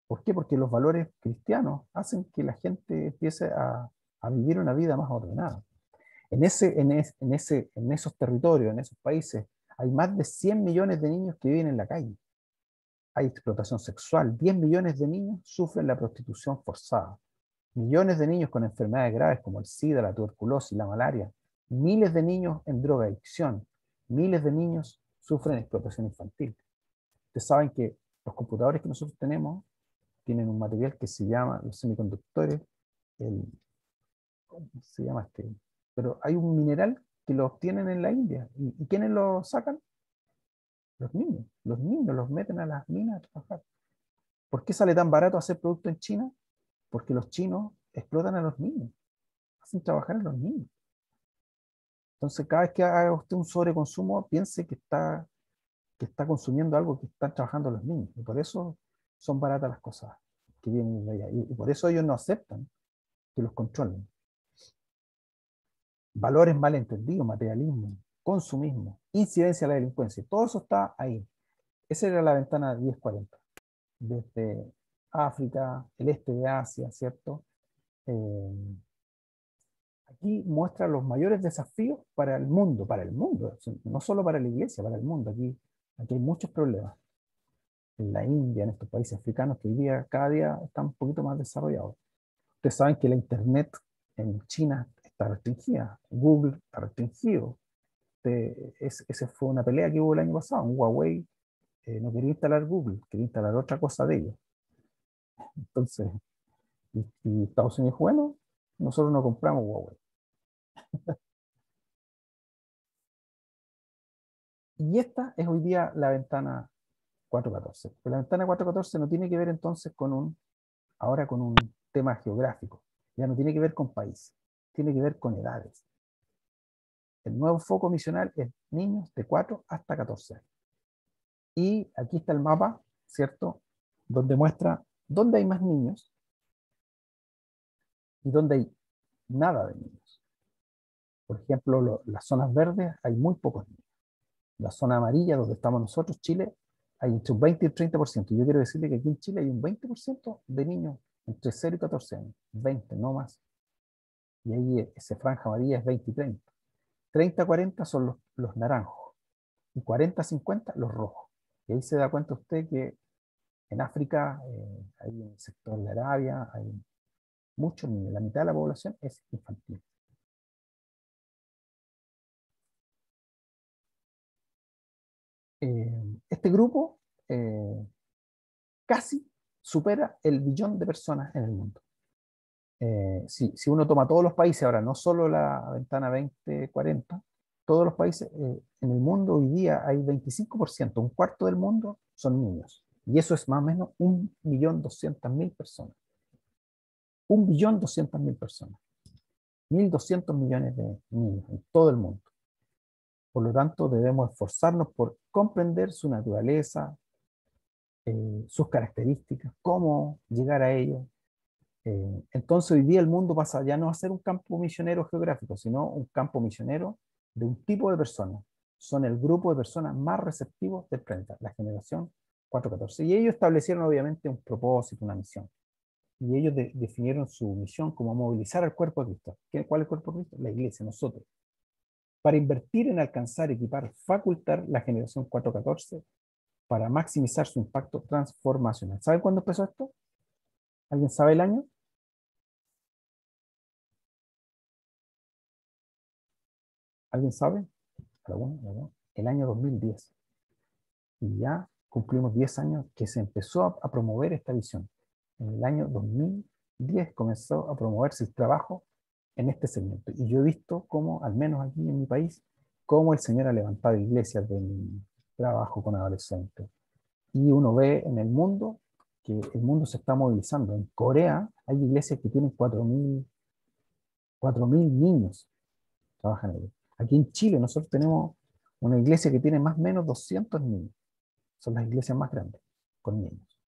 ¿Por qué? Porque los valores cristianos hacen que la gente empiece a vivir una vida más ordenada. En esos territorios, en esos países, hay más de 100 millones de niños que viven en la calle. Hay explotación sexual. 10 millones de niños sufren la prostitución forzada. Millones de niños con enfermedades graves como el SIDA, la tuberculosis, la malaria. Miles de niños en drogadicción. Miles de niños sufren explotación infantil. Ustedes saben que los computadores que nosotros tenemos tienen un material que se llama los semiconductores, ¿cómo se llama este? Pero hay un mineral que lo obtienen en la India. ¿Y quiénes lo sacan? Los niños. Los niños los meten a las minas a trabajar. ¿Por qué sale tan barato hacer producto en China? Porque los chinos explotan a los niños. Hacen trabajar a los niños. Entonces, cada vez que haga usted un sobreconsumo, piense que está consumiendo algo que están trabajando los niños. Y por eso son baratas las cosas que vienen de allá. Y por eso ellos no aceptan que los controlen. Valores malentendidos, materialismo, consumismo, incidencia de la delincuencia. Todo eso está ahí. Esa era la ventana 1040. Desde África, el este de Asia, ¿cierto? Aquí muestra los mayores desafíos para el mundo, no solo para la iglesia, para el mundo. Aquí hay muchos problemas. En la India, en estos países africanos que hoy día, cada día están un poquito más desarrollados. Ustedes saben que la internet en China está restringida, Google está restringido. Esa fue una pelea que hubo el año pasado. Un Huawei no quería instalar Google, quería instalar otra cosa de ellos. Entonces, y Estados Unidos, bueno, nosotros no compramos Huawei. Y esta es hoy día la ventana 414. Pero la ventana 414 no tiene que ver entonces ahora con un tema geográfico. Ya no tiene que ver con países, tiene que ver con edades. El nuevo foco misional es niños de 4 hasta 14 años. Y aquí está el mapa, ¿cierto? Donde muestra dónde hay más niños y dónde hay nada de niños. Por ejemplo, las zonas verdes hay muy pocos niños. La zona amarilla, donde estamos nosotros, Chile, hay entre un 20 y un 30%. Yo quiero decirle que aquí en Chile hay un 20% de niños entre 0 y 14 años. 20, no más. Y ahí esa franja amarilla es 20 y 30. 30 a 40 son los naranjos. Y 40 a 50 los rojos. Y ahí se da cuenta usted que en África, hay en el sector de Arabia, hay muchos niños. La mitad de la población es infantil. Este grupo casi supera el billón de personas en el mundo. Si uno toma todos los países, ahora no solo la ventana 2040, todos los países en el mundo hoy día hay 25%, un cuarto del mundo son niños. Y eso es más o menos 1.200.000 personas. 1.200.000 personas. 1.200 millones de niños en todo el mundo. Por lo tanto, debemos esforzarnos por comprender su naturaleza, sus características, cómo llegar a ellos. Entonces hoy día el mundo pasa ya no a ser un campo misionero geográfico, sino un campo misionero de un tipo de personas. Son el grupo de personas más receptivos del planeta, la generación 414. Y ellos establecieron obviamente un propósito, una misión. Y ellos definieron su misión como movilizar al cuerpo de Cristo. ¿Cuál es el cuerpo de Cristo? La iglesia, nosotros. Para invertir en alcanzar, equipar, facultar la generación 414 para maximizar su impacto transformacional. ¿Saben cuándo empezó esto? ¿Alguien sabe el año? ¿Alguien sabe? El año 2010. Y ya cumplimos 10 años que se empezó a promover esta visión. En el año 2010 comenzó a promoverse el trabajo en este segmento. Y yo he visto cómo, al menos aquí en mi país, cómo el Señor ha levantado iglesias de trabajo con adolescentes. Y uno ve en el mundo que el mundo se está movilizando. En Corea hay iglesias que tienen 4.000 niños que trabajan ahí. Aquí en Chile nosotros tenemos una iglesia que tiene más o menos 200 niños. Son las iglesias más grandes, con niños.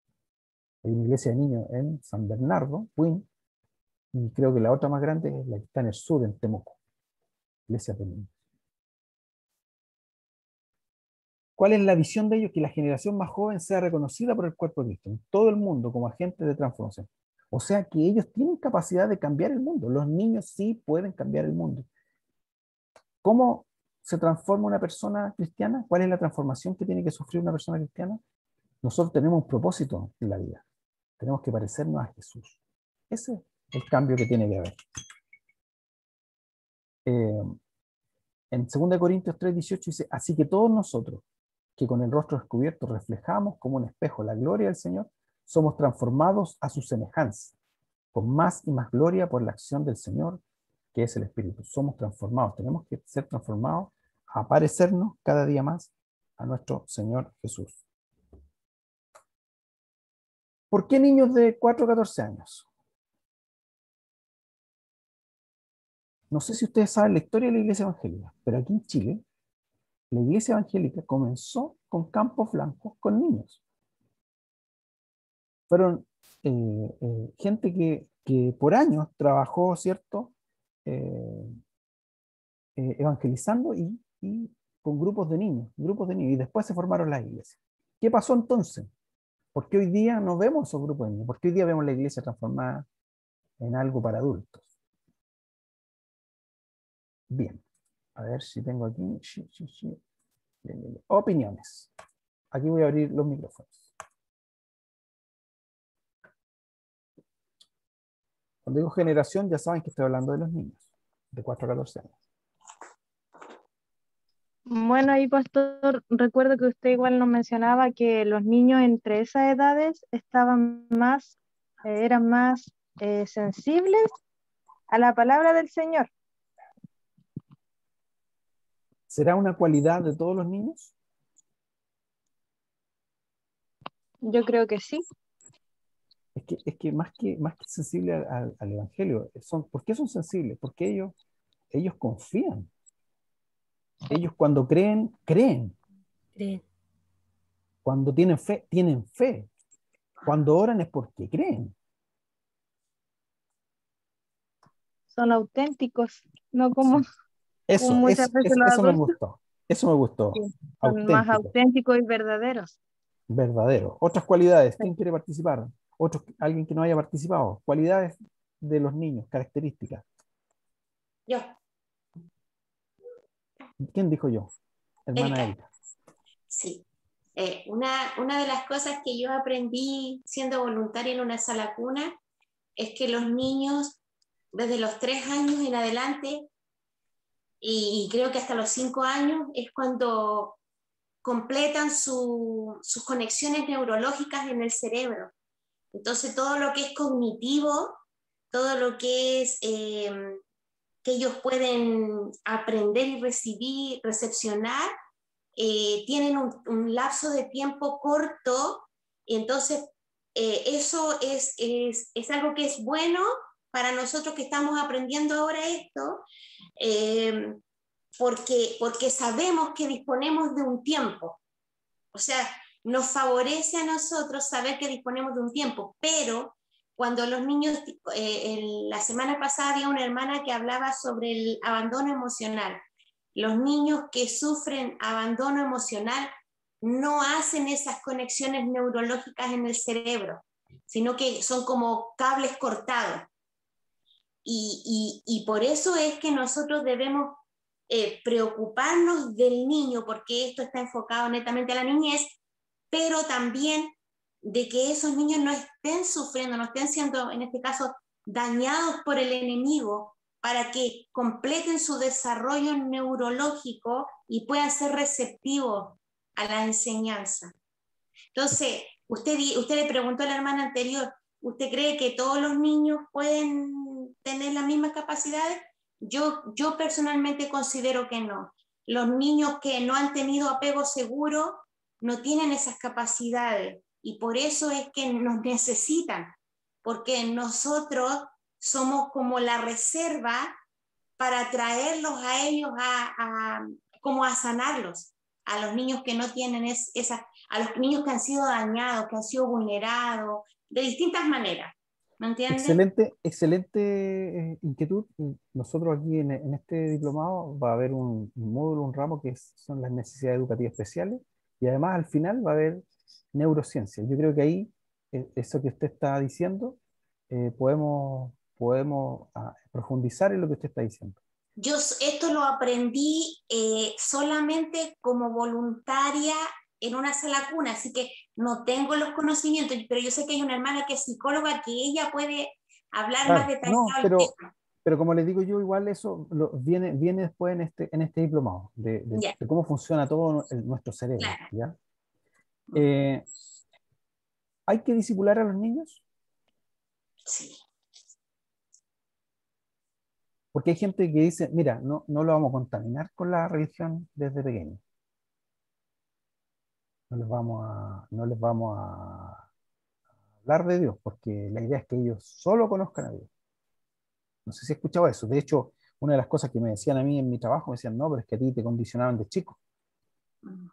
Hay una iglesia de niños en San Bernardo, Puin, y creo que la otra más grande es la que está en el sur, en Temuco. Iglesias de niños. ¿Cuál es la visión de ellos? Que la generación más joven sea reconocida por el cuerpo de Cristo en todo el mundo como agentes de transformación. O sea que ellos tienen capacidad de cambiar el mundo. Los niños sí pueden cambiar el mundo. ¿Cómo se transforma una persona cristiana? ¿Cuál es la transformación que tiene que sufrir una persona cristiana? Nosotros tenemos un propósito en la vida. Tenemos que parecernos a Jesús. Ese es el cambio que tiene que haber. En 2 Corintios 3:18 dice, así que todos nosotros, que con el rostro descubierto reflejamos como un espejo la gloria del Señor, somos transformados a su semejanza, con más y más gloria por la acción del Señor, que es el Espíritu. Somos transformados, tenemos que ser transformados a parecernos cada día más a nuestro Señor Jesús. ¿Por qué niños de 4 a 14 años? No sé si ustedes saben la historia de la iglesia evangélica, pero aquí en Chile, la iglesia evangélica comenzó con campos blancos con niños. Fueron gente que por años trabajó, ¿cierto? Evangelizando y con grupos de niños, y después se formaron las iglesias. ¿Qué pasó entonces? ¿Por qué hoy día no vemos esos grupos de niños? ¿Por qué hoy día vemos la iglesia transformada en algo para adultos? Bien, a ver si tengo aquí. Bien. Opiniones. Aquí voy a abrir los micrófonos. Cuando digo generación, ya saben que estoy hablando de los niños, de 4 a 14 años. Bueno, ahí, pastor, recuerdo que usted igual nos mencionaba que los niños entre esas edades estaban más, eran más sensibles a la palabra del Señor. ¿Será una cualidad de todos los niños? Yo creo que sí. Es que más que sensibles al Evangelio, ¿por qué son sensibles? Porque ellos confían. Ellos cuando creen, creen. Cuando tienen fe, tienen fe. Cuando oran es porque creen. Son auténticos, no como, Sí. Eso, como muchas veces los eso me adultos. gustó. Eso me gustó. Sí, son más Auténtico, auténticos y verdaderos. verdadero. Otras cualidades. ¿Quién quiere participar? Alguien que no haya participado. Cualidades de los niños, características. Yo, ¿Quién dijo yo? Hermana Erika. Erika. Sí. Una de las cosas que yo aprendí siendo voluntaria en una sala cuna es que los niños desde los 3 años en adelante y creo que hasta los 5 años es cuando completan sus conexiones neurológicas en el cerebro. Entonces todo lo que es cognitivo, todo lo que es que ellos pueden aprender y recibir, recepcionar, tienen un lapso de tiempo corto, y entonces eso es algo que es bueno para nosotros que estamos aprendiendo ahora esto, porque sabemos que disponemos de un tiempo. O sea, nos favorece a nosotros saber que disponemos de un tiempo, pero cuando los niños, la semana pasada había una hermana que hablaba sobre el abandono emocional. Los niños que sufren abandono emocional no hacen esas conexiones neurológicas en el cerebro, sino que son como cables cortados. Y por eso es que nosotros debemos preocuparnos del niño, porque esto está enfocado netamente a la niñez, pero también de que esos niños no estén sufriendo, no estén siendo, en este caso, dañados por el enemigo, para que completen su desarrollo neurológico y puedan ser receptivos a la enseñanza. Entonces, usted le preguntó a la hermana anterior, ¿usted cree que todos los niños pueden tener las mismas capacidades? Yo personalmente considero que no. Los niños que no han tenido apego seguro no tienen esas capacidades y por eso es que nos necesitan, porque nosotros somos como la reserva para traerlos a ellos como a sanarlos, a los niños que no tienen a los niños que han sido dañados, que han sido vulnerados, de distintas maneras. ¿Me entiendes? Excelente inquietud. Nosotros aquí en este diplomado va a haber un módulo, un ramo que son las necesidades educativas especiales y además al final va a haber neurociencia. Yo creo que ahí, eso que usted está diciendo, podemos profundizar en lo que usted está diciendo. Yo esto lo aprendí solamente como voluntaria en una sala cuna, así que no tengo los conocimientos, pero yo sé que hay una hermana que es psicóloga que ella puede hablar más detallado del tema. Pero como les digo yo, igual eso viene después en este diplomado, de cómo funciona todo nuestro cerebro. Claro. ¿Ya? ¿Hay que discipular a los niños? Sí. Porque hay gente que dice, mira, no lo vamos a contaminar con la religión desde pequeño. No les vamos a hablar de Dios, porque la idea es que ellos solo conozcan a Dios. No sé si he escuchado eso. De hecho, una de las cosas que me decían a mí en mi trabajo, me decían, no, pero es que a ti te condicionaban de chico.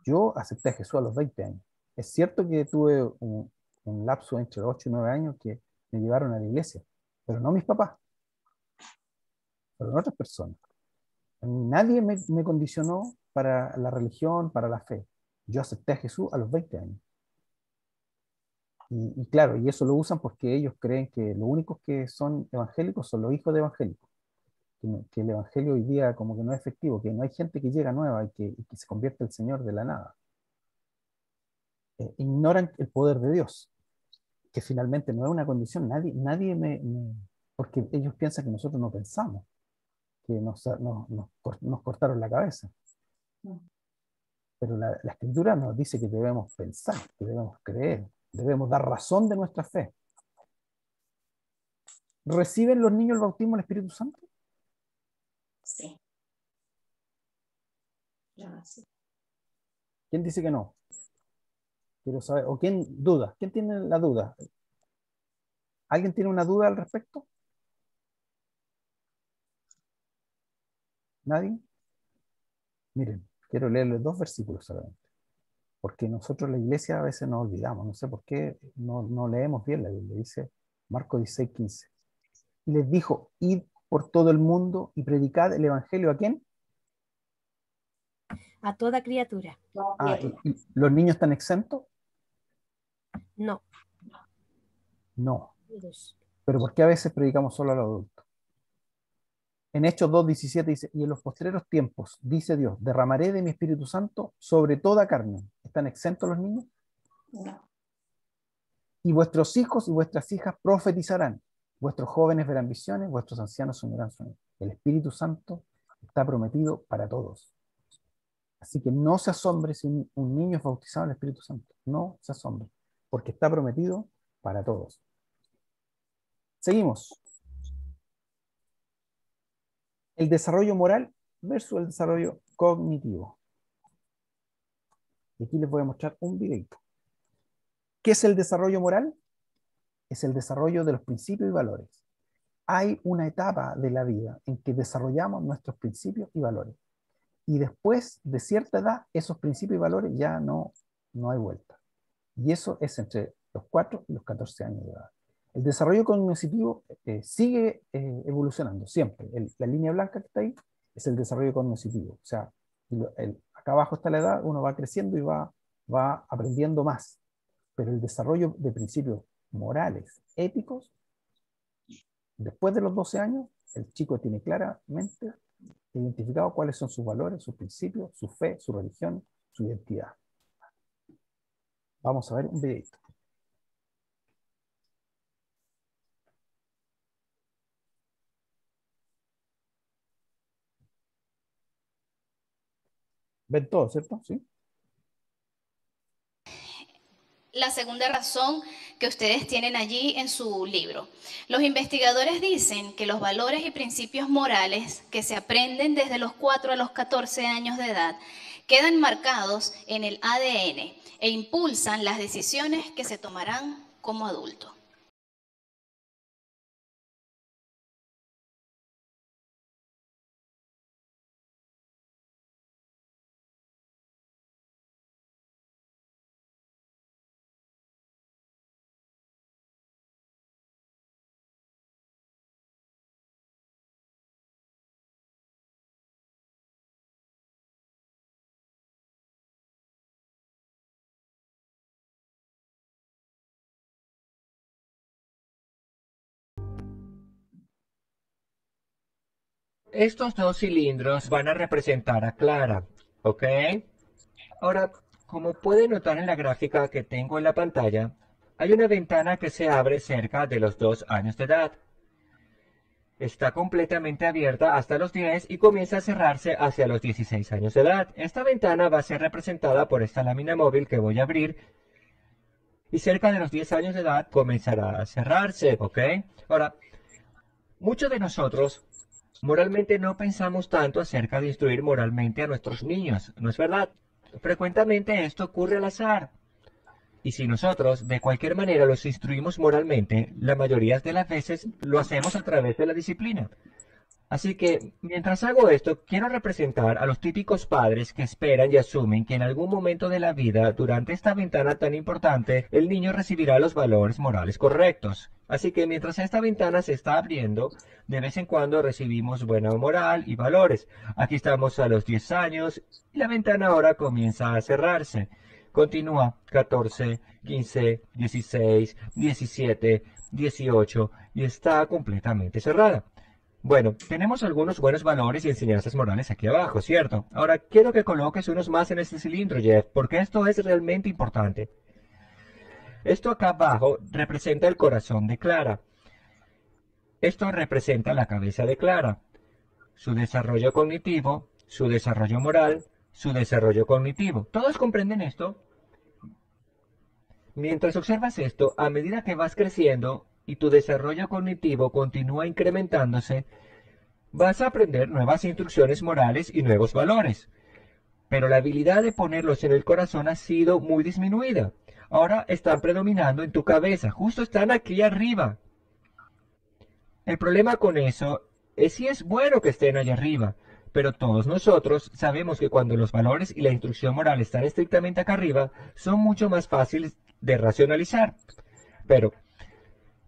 Yo acepté a Jesús a los 20 años. Es cierto que tuve un lapso entre 8 y 9 años que me llevaron a la iglesia, pero no mis papás, fueron otras personas. A mí nadie me condicionó para la religión, para la fe. Yo acepté a Jesús a los 20 años. Y claro, y eso lo usan porque ellos creen que los únicos que son evangélicos son los hijos de evangélicos. Que el evangelio hoy día como que no es efectivo, que no hay gente que llega nueva y que se convierte el Señor de la nada. Ignoran el poder de Dios, que finalmente no es una condición. Nadie porque ellos piensan que nosotros no pensamos, que nos cortaron la cabeza. Pero la Escritura nos dice que debemos pensar, que debemos creer, debemos dar razón de nuestra fe. ¿Reciben los niños el bautismo del Espíritu Santo? Sí. Sí. ¿Quién dice que no? Quiero saber. ¿O quién duda? ¿Quién tiene la duda? ¿Alguien tiene una duda al respecto? ¿Nadie? Miren, quiero leerles 2 versículos solamente. Porque nosotros la iglesia a veces nos olvidamos. No sé por qué no leemos bien la Biblia. Dice Marcos 16:15. Y les dijo, id por todo el mundo y predicad el evangelio ¿a quién? A toda criatura. ¿Y los niños están exentos? No. No. Pero ¿por qué a veces predicamos solo a los adultos? En Hechos 2:17 dice, y en los postreros tiempos, dice Dios, derramaré de mi Espíritu Santo sobre toda carne. ¿Están exentos los niños? No. Y vuestros hijos y vuestras hijas profetizarán. Vuestros jóvenes verán visiones, vuestros ancianos soñarán sueños. El Espíritu Santo está prometido para todos. Así que no se asombre si un niño es bautizado en el Espíritu Santo. No se asombre, porque está prometido para todos. Seguimos. El desarrollo moral versus el desarrollo cognitivo. Y aquí les voy a mostrar un videito. ¿Qué es el desarrollo moral? Es el desarrollo de los principios y valores. Hay una etapa de la vida en que desarrollamos nuestros principios y valores. Y después de cierta edad, esos principios y valores ya no hay vuelta. Y eso es entre los 4 y los 14 años de edad. El desarrollo cognitivo sigue evolucionando siempre. La línea blanca que está ahí es el desarrollo cognitivo. O sea, acá abajo está la edad, uno va creciendo y va aprendiendo más. Pero el desarrollo de principios morales, éticos, después de los 12 años, el chico tiene claramente identificado cuáles son sus valores, sus principios, su fe, su religión, su identidad. Vamos a ver un videito. ¿Ven todo, cierto? ¿Sí? La segunda razón que ustedes tienen allí en su libro. Los investigadores dicen que los valores y principios morales que se aprenden desde los 4 a los 14 años de edad quedan marcados en el ADN e impulsan las decisiones que se tomarán como adultos. Estos 2 cilindros van a representar a Clara, ¿ok? Ahora, como pueden notar en la gráfica que tengo en la pantalla, hay una ventana que se abre cerca de los 2 años de edad. Está completamente abierta hasta los 10 y comienza a cerrarse hacia los 16 años de edad. Esta ventana va a ser representada por esta lámina móvil que voy a abrir y cerca de los 10 años de edad comenzará a cerrarse, ¿ok? Ahora, muchos de nosotros Moralmente no pensamos tanto acerca de instruir moralmente a nuestros niños, ¿no es verdad? Frecuentemente esto ocurre al azar. Y si nosotros de cualquier manera los instruimos moralmente, la mayoría de las veces lo hacemos a través de la disciplina. Así que, mientras hago esto, quiero representar a los típicos padres que esperan y asumen que en algún momento de la vida, durante esta ventana tan importante, el niño recibirá los valores morales correctos. Así que mientras esta ventana se está abriendo, de vez en cuando recibimos buena moral y valores. Aquí estamos a los 10 años y la ventana ahora comienza a cerrarse. Continúa 14, 15, 16, 17, 18 y está completamente cerrada. Bueno, tenemos algunos buenos valores y enseñanzas morales aquí abajo, ¿cierto? Ahora quiero que coloques unos más en este cilindro, Jeff, porque esto es realmente importante. Esto acá abajo representa el corazón de Clara. Esto representa la cabeza de Clara, su desarrollo cognitivo, su desarrollo moral, su desarrollo cognitivo. ¿Todos comprenden esto? Mientras observas esto, a medida que vas creciendo y tu desarrollo cognitivo continúa incrementándose, vas a aprender nuevas instrucciones morales y nuevos valores. Pero la habilidad de ponerlos en el corazón ha sido muy disminuida. Ahora están predominando en tu cabeza, justo están aquí arriba. El problema con eso es si es bueno que estén allá arriba, pero todos nosotros sabemos que cuando los valores y la instrucción moral están estrictamente acá arriba, son mucho más fáciles de racionalizar. Pero,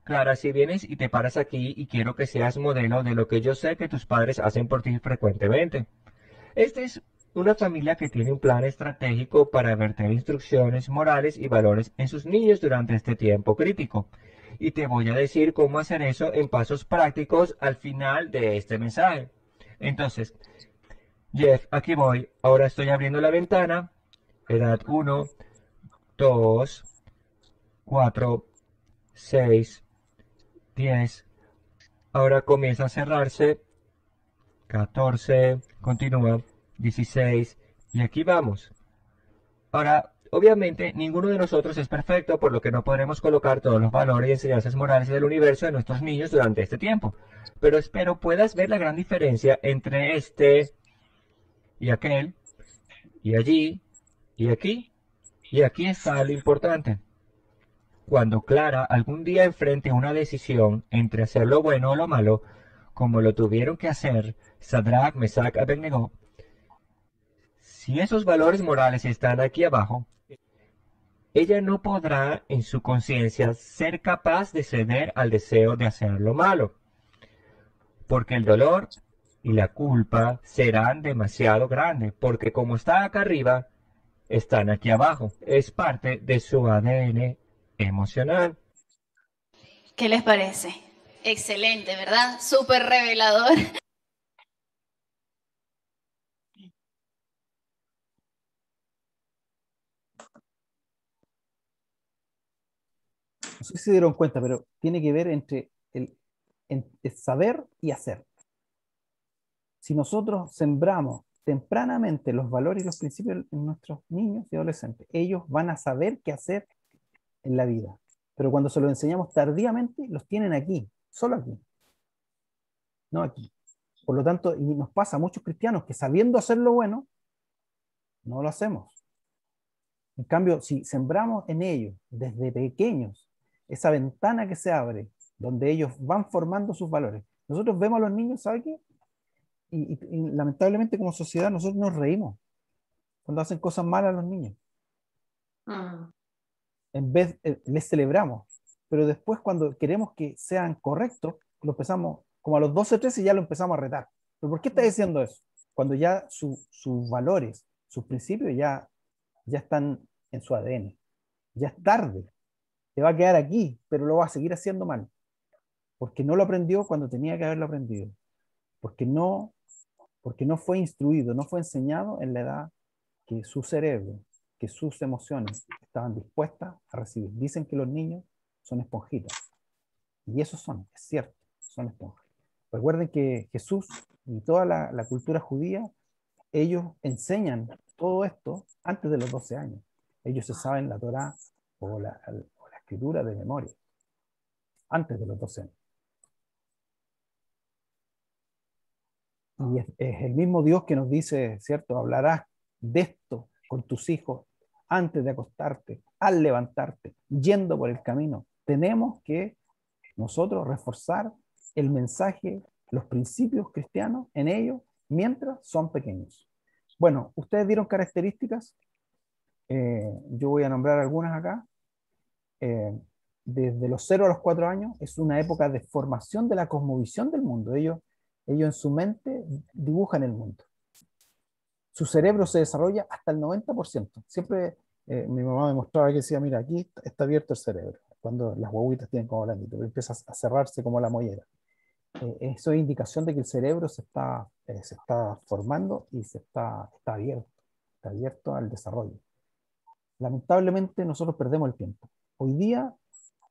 Clara, si vienes y te paras aquí y quiero que seas modelo de lo que yo sé que tus padres hacen por ti frecuentemente. Esta es una familia que tiene un plan estratégico para verter instrucciones morales y valores en sus niños durante este tiempo crítico. Y te voy a decir cómo hacer eso en pasos prácticos al final de este mensaje. Entonces, Jeff, aquí voy. Ahora estoy abriendo la ventana. Edad 1, 2, 4, 6, 10. Ahora comienza a cerrarse. 14, continúa. 16. Y aquí vamos. Ahora, obviamente, ninguno de nosotros es perfecto, por lo que no podremos colocar todos los valores y enseñanzas morales del universo en nuestros niños durante este tiempo. Pero espero puedas ver la gran diferencia entre este y aquel, y allí, y aquí. Y aquí está lo importante. Cuando Clara algún día enfrente una decisión entre hacer lo bueno o lo malo, como lo tuvieron que hacer Sadrach, Mesach y Abednego, si esos valores morales están aquí abajo, ella no podrá en su conciencia ser capaz de ceder al deseo de hacer lo malo, porque el dolor y la culpa serán demasiado grandes, porque como está acá arriba, están aquí abajo. Es parte de su ADN emocional. ¿Qué les parece? Excelente, ¿verdad? Súper revelador. No sé si se dieron cuenta, pero tiene que ver entre el saber y hacer. Si nosotros sembramos tempranamente los valores y los principios en nuestros niños y adolescentes, ellos van a saber qué hacer en la vida. Pero cuando se los enseñamos tardíamente, los tienen aquí, solo aquí, no aquí. Por lo tanto, y nos pasa a muchos cristianos que sabiendo hacer lo bueno, no lo hacemos. En cambio, si sembramos en ellos desde pequeños esa ventana que se abre, donde ellos van formando sus valores, nosotros vemos a los niños, ¿sabe qué? Y lamentablemente como sociedad nosotros nos reímos cuando hacen cosas malas a los niños. En vez, les celebramos, pero después cuando queremos que sean correctos, lo empezamos, como a los 12 o 13 ya lo empezamos a retar. ¿Pero por qué está diciendo eso? Cuando ya sus valores, sus principios ya están en su ADN. Ya es tarde. Te va a quedar aquí, pero lo va a seguir haciendo mal. Porque no lo aprendió cuando tenía que haberlo aprendido. Porque no fue instruido, no fue enseñado en la edad que su cerebro, que sus emociones estaban dispuestas a recibir. Dicen que los niños son esponjitas. Y eso son, es cierto, son esponjas. Recuerden que Jesús y toda la cultura judía, ellos enseñan todo esto antes de los 12 años. Ellos se saben la Torá o la escritura de memoria, antes de los 12 años. Y es el mismo Dios que nos dice, ¿cierto? Hablarás de esto con tus hijos antes de acostarte, al levantarte, yendo por el camino. Tenemos que nosotros reforzar el mensaje, los principios cristianos en ellos mientras son pequeños. Bueno, ustedes dieron características. Yo voy a nombrar algunas acá. Desde los 0 a los 4 años es una época de formación de la cosmovisión del mundo. Ellos en su mente dibujan el mundo. Su cerebro se desarrolla hasta el 90%. Siempre mi mamá me mostraba que decía, mira, aquí está abierto el cerebro. Cuando las guaguitas tienen como blandito, pero empieza a cerrarse como la mollera. Eso es indicación de que el cerebro se está formando y está abierto al desarrollo. Lamentablemente nosotros perdemos el tiempo. Hoy día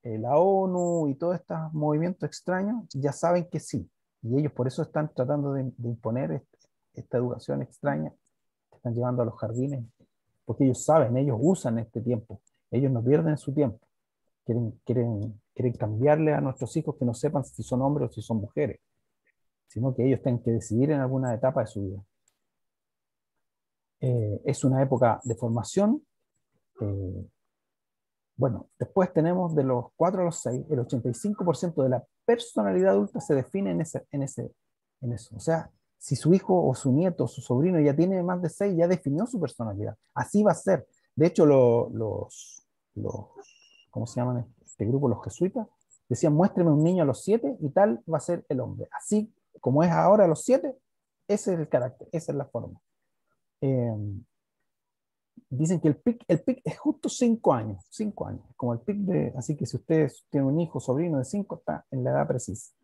la ONU y todos estos movimientos extraños ya saben que sí, y ellos por eso están tratando de imponer esta educación extraña que están llevando a los jardines, porque ellos saben, ellos usan este tiempo, ellos no pierden su tiempo, quieren cambiarle a nuestros hijos que no sepan si son hombres o si son mujeres, sino que ellos tienen que decidir en alguna etapa de su vida. Es una época de formación. Bueno, después tenemos de los 4 a los 6, el 85% de la personalidad adulta se define en eso. O sea, si su hijo o su nieto o su sobrino ya tiene más de 6, ya definió su personalidad. Así va a ser. De hecho, ¿cómo se llaman este grupo? Los jesuitas decían, muéstreme un niño a los 7 y tal va a ser el hombre. Así como es ahora a los 7, ese es el carácter, esa es la forma. Dicen que el pic es justo 5 años, 5 años, como el pic así que si usted tiene un hijo, sobrino de 5, está en la edad precisa.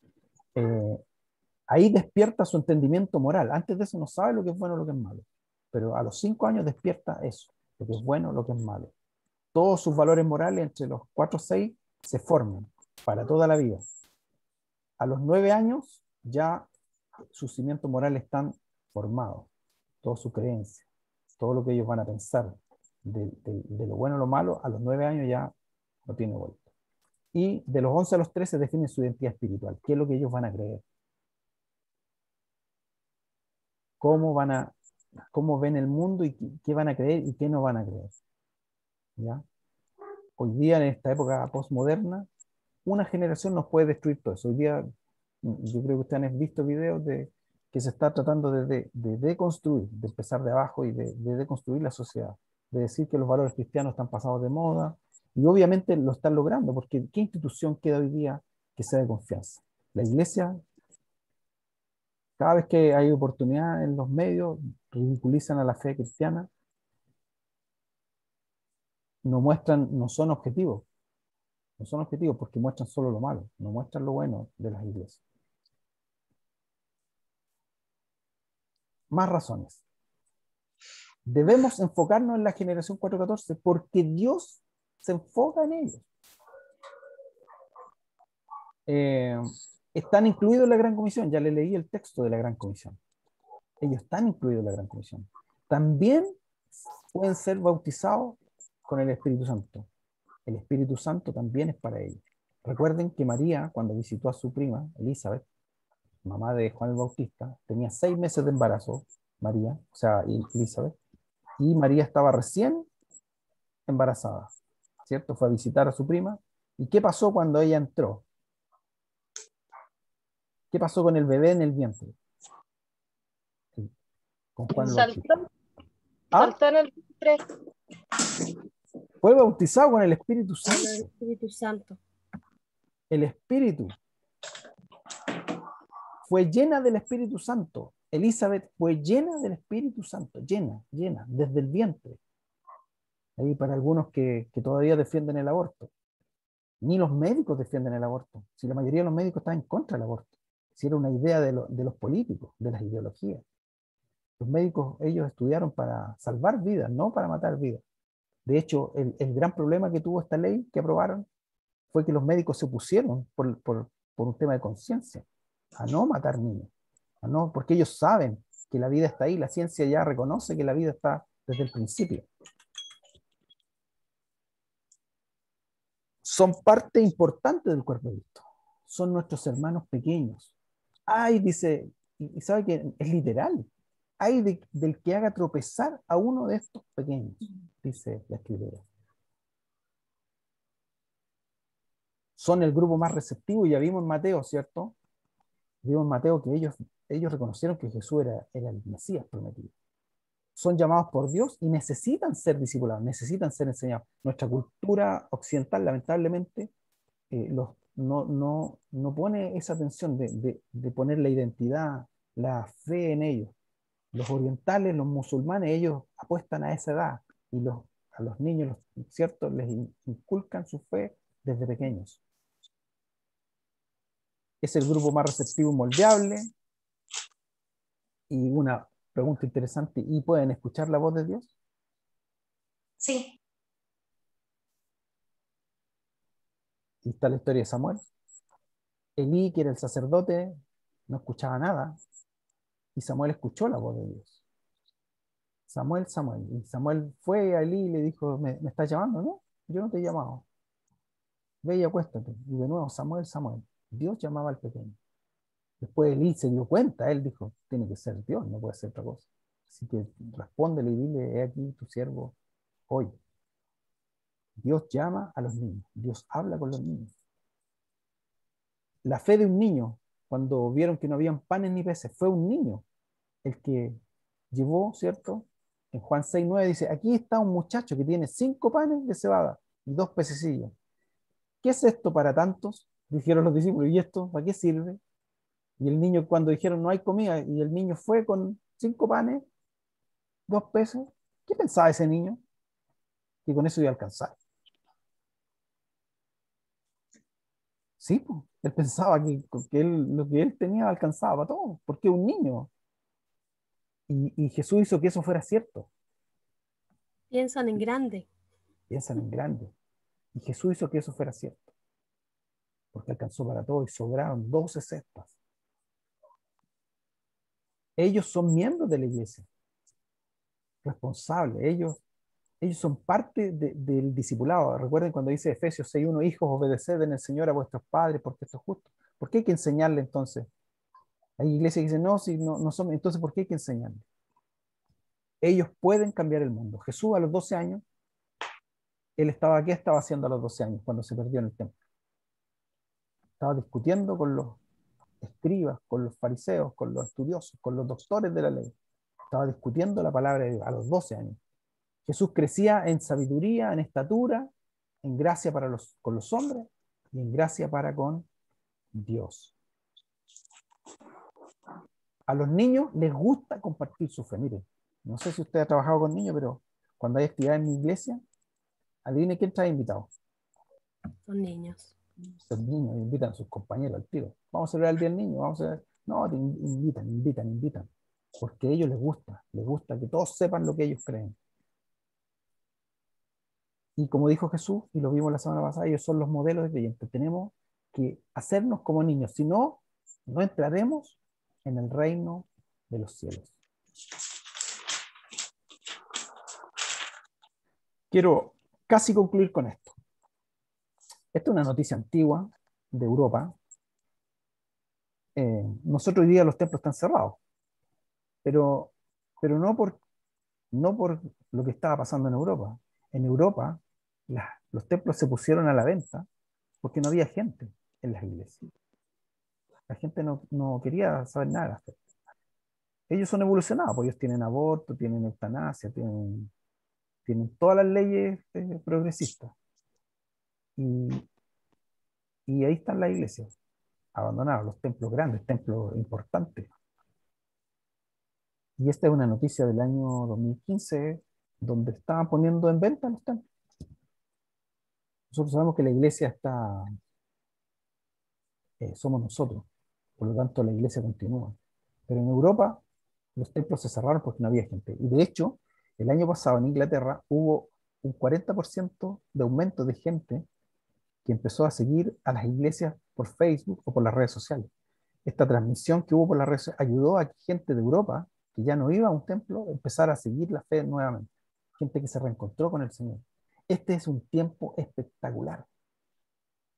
Ahí despierta su entendimiento moral. Antes de eso no sabe lo que es bueno o lo que es malo, pero a los 5 años despierta eso, lo que es bueno, lo que es malo. Todos sus valores morales entre los 4 y 6 se forman para toda la vida. A los 9 años ya sus cimientos morales están formados, toda su creencia, todo lo que ellos van a pensar de lo bueno o lo malo, a los 9 años ya no tiene vuelta. Y de los 11 a los 13 definen su identidad espiritual, qué es lo que ellos van a creer, cómo ven el mundo y qué van a creer y qué no van a creer. ¿Ya? Hoy día, en esta época postmoderna, una generación nos puede destruir todo eso. Hoy día, yo creo que ustedes han visto videos de que se está tratando de deconstruir, de empezar de abajo y de deconstruir la sociedad, de decir que los valores cristianos están pasados de moda, y obviamente lo están logrando, porque ¿qué institución queda hoy día que sea de confianza? La iglesia, cada vez que hay oportunidad en los medios, ridiculizan a la fe cristiana, no son objetivos porque muestran solo lo malo, no muestran lo bueno de las iglesias. Más razones. Debemos enfocarnos en la generación 414 porque Dios se enfoca en ellos. Están incluidos en la Gran Comisión. Ya le leí el texto de la Gran Comisión. Ellos están incluidos en la Gran Comisión. También pueden ser bautizados con el Espíritu Santo. El Espíritu Santo también es para ellos. Recuerden que María, cuando visitó a su prima, Elizabeth, mamá de Juan el Bautista, tenía 6 meses de embarazo, María, o sea, Elizabeth, y María estaba recién embarazada, ¿cierto? Fue a visitar a su prima. ¿Y qué pasó cuando ella entró? ¿Qué pasó con el bebé en el vientre? Con Juan el Bautista. Saltó en el vientre. Fue bautizado con el Espíritu Santo. Con el Espíritu Santo. El Espíritu. Fue llena del Espíritu Santo. Elizabeth fue llena del Espíritu Santo, llena, desde el vientre. Ahí para algunos que todavía defienden el aborto. Ni los médicos defienden el aborto. Si la mayoría de los médicos están en contra del aborto. Si era una idea de los políticos, de las ideologías. Los médicos, ellos estudiaron para salvar vidas, no para matar vidas. De hecho, el gran problema que tuvo esta ley que aprobaron fue que los médicos se opusieron por un tema de conciencia a no matar niños, porque ellos saben que la vida está ahí, la ciencia ya reconoce que la vida está desde el principio. Son parte importante del cuerpo de Cristo, son nuestros hermanos pequeños. Ay, dice y sabe que es literal. Hay del que haga tropezar a uno de estos pequeños, dice la Escritura. Son el grupo más receptivo, ya vimos en Mateo, ¿cierto? Vimos en Mateo que ellos reconocieron que Jesús era el Mesías prometido. Son llamados por Dios y necesitan ser discipulados, necesitan ser enseñados. Nuestra cultura occidental, lamentablemente, no pone esa atención de poner la identidad, la fe en ellos. Los orientales, los musulmanes, ellos apuestan a esa edad y a los niños, ¿cierto? Les inculcan su fe desde pequeños. Es el grupo más receptivo y moldeable. Y una pregunta interesante, ¿y pueden escuchar la voz de Dios? Sí. Y está la historia de Samuel. Elí, que era el sacerdote, no escuchaba nada. Y Samuel escuchó la voz de Dios. Samuel, Samuel. Y Samuel fue a Elí y le dijo, ¿me estás llamando? No, yo no te he llamado. Ve y acuéstate. Y de nuevo, Samuel, Samuel. Dios llamaba al pequeño. Después Elí se dio cuenta, él dijo, tiene que ser Dios, no puede ser otra cosa. Así que respóndele y dile, he aquí tu siervo hoy. Dios llama a los niños, Dios habla con los niños. La fe de un niño, cuando vieron que no habían panes ni peces, fue un niño el que llevó, ¿cierto? En Juan 6:9 dice, aquí está un muchacho que tiene 5 panes de cebada y 2 pececillos. ¿Qué es esto para tantos? Dijeron los discípulos, ¿y esto para qué sirve? Y el niño, cuando dijeron no hay comida, y el niño fue con 5 panes, 2 peces, ¿qué pensaba ese niño? Que con eso iba a alcanzar. Sí, pues, él pensaba que lo que él tenía alcanzaba para todo, porque es un niño. Y Jesús hizo que eso fuera cierto. Piensan en grande. Piensan en grande. Y Jesús hizo que eso fuera cierto. Porque alcanzó para todo y sobraron 12 cestas. Ellos son miembros de la iglesia. Responsables. Ellos son parte del discipulado. Recuerden cuando dice Efesios 6:1, hijos, obedeced en el Señor a vuestros padres porque esto es justo. ¿Por qué hay que enseñarle entonces? Hay iglesias que dicen, no, si no son, entonces ¿por qué hay que enseñarle? Ellos pueden cambiar el mundo. Jesús a los 12 años, ¿qué estaba haciendo a los 12 años cuando se perdió en el templo? Estaba discutiendo con los escribas, con los fariseos, con los estudiosos, con los doctores de la ley. Estaba discutiendo la palabra de Dios a los 12 años. Jesús crecía en sabiduría, en estatura, en gracia con los hombres y en gracia para con Dios. A los niños les gusta compartir su fe. Mire, no sé si usted ha trabajado con niños, pero cuando hay actividad en mi iglesia, adivine quién trae invitado. Son niños. Los niños invitan a sus compañeros al tiro. Vamos a celebrar el día del niño, vamos a ver. No, te invitan. Porque a ellos les gusta que todos sepan lo que ellos creen. Y como dijo Jesús, y lo vimos la semana pasada, ellos son los modelos de creyentes. Tenemos que hacernos como niños, si no, no entraremos en el reino de los cielos. Quiero casi concluir con esto. Esta es una noticia antigua de Europa. Nosotros hoy día los templos están cerrados, pero no por lo que estaba pasando en Europa. En Europa, los templos se pusieron a la venta porque no había gente en las iglesias. La gente no quería saber nada. Ellos son evolucionados, porque ellos tienen aborto, tienen eutanasia, tienen todas las leyes progresistas. Y ahí están las iglesias, abandonadas, los templos grandes, templos importantes. Y esta es una noticia del año 2015, donde estaban poniendo en venta los templos. Nosotros sabemos que la iglesia somos nosotros, por lo tanto la iglesia continúa. Pero en Europa los templos se cerraron porque no había gente. Y de hecho, el año pasado en Inglaterra hubo un 40% de aumento de gente que empezó a seguir a las iglesias por Facebook o por las redes sociales. Esta transmisión que hubo por las redes ayudó a que gente de Europa, que ya no iba a un templo, empezara a seguir la fe nuevamente. Gente que se reencontró con el Señor. Este es un tiempo espectacular.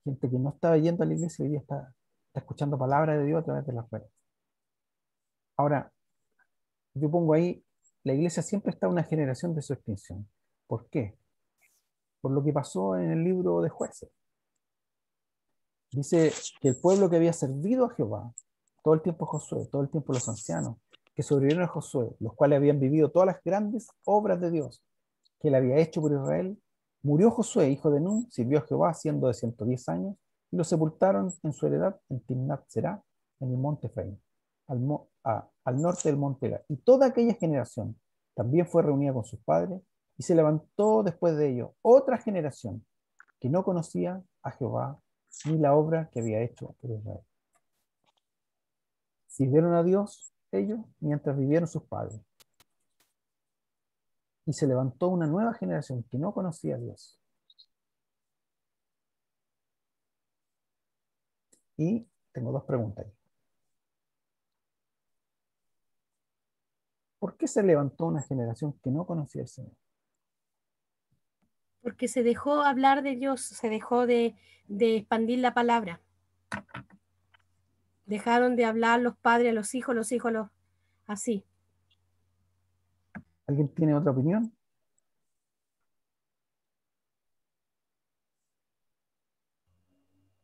Gente que no estaba yendo a la iglesia hoy día está escuchando palabra de Dios a través de las redes. Ahora, yo pongo ahí, la iglesia siempre está en una generación de su extinción. ¿Por qué? Por lo que pasó en el libro de Jueces. Dice que el pueblo que había servido a Jehová, todo el tiempo Josué, todo el tiempo los ancianos, que sobrevivieron a Josué, los cuales habían vivido todas las grandes obras de Dios que él había hecho por Israel, murió Josué, hijo de Nun, sirvió a Jehová siendo de 110 años, y lo sepultaron en su heredad en Timnat Será, en el monte Efraín, al norte del monte Gad. Y toda aquella generación también fue reunida con sus padres, y se levantó después de ello otra generación que no conocía a Jehová ni la obra que había hecho por Israel. Sirvieron a Dios ellos mientras vivieron sus padres. Y se levantó una nueva generación que no conocía a Dios. Y tengo dos preguntas ahí. ¿Por qué se levantó una generación que no conocía al Señor? Porque se dejó hablar de Dios, se dejó de expandir la palabra. Dejaron de hablar los padres a los hijos así. ¿Alguien tiene otra opinión?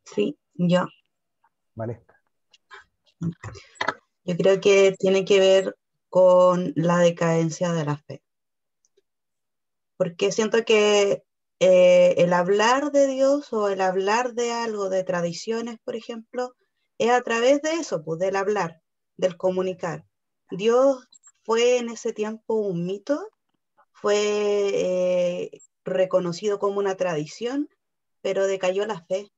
Sí, yo. Valesca. Yo creo que tiene que ver con la decadencia de la fe. Porque siento que el hablar de Dios o el hablar de algo, de tradiciones, por ejemplo, es a través de eso, pues, del hablar, del comunicar. Dios fue en ese tiempo un mito, fue reconocido como una tradición, pero decayó la fe.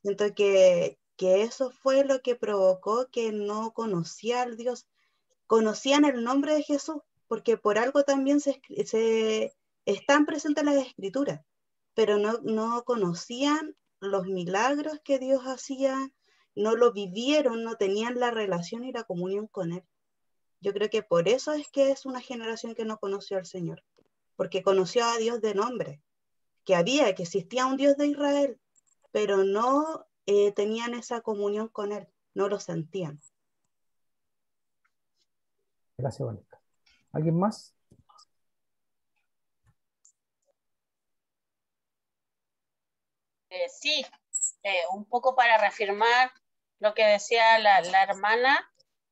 Siento que eso fue lo que provocó que no conocía al Dios, conocían el nombre de Jesús, porque por algo también se están presentes las escrituras, pero no conocían los milagros que Dios hacía, no lo vivieron, no tenían la relación y la comunión con Él. Yo creo que por eso es que es una generación que no conoció al Señor, porque conoció a Dios de nombre, que existía un Dios de Israel, pero no tenían esa comunión con Él, no lo sentían. Gracias, Valesca. ¿Alguien más? Sí, un poco para reafirmar lo que decía la hermana.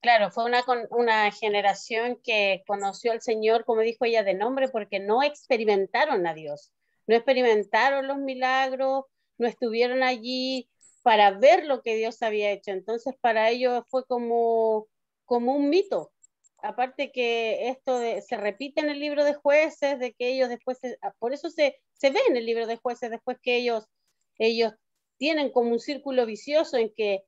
Claro, fue una generación que conoció al Señor, como dijo ella, de nombre, porque no experimentaron a Dios, no experimentaron los milagros, no estuvieron allí para ver lo que Dios había hecho. Entonces, para ellos fue como un mito. Aparte que esto se repite en el libro de Jueces, de que ellos después, por eso se ve en el libro de Jueces, después que ellos tienen como un círculo vicioso en que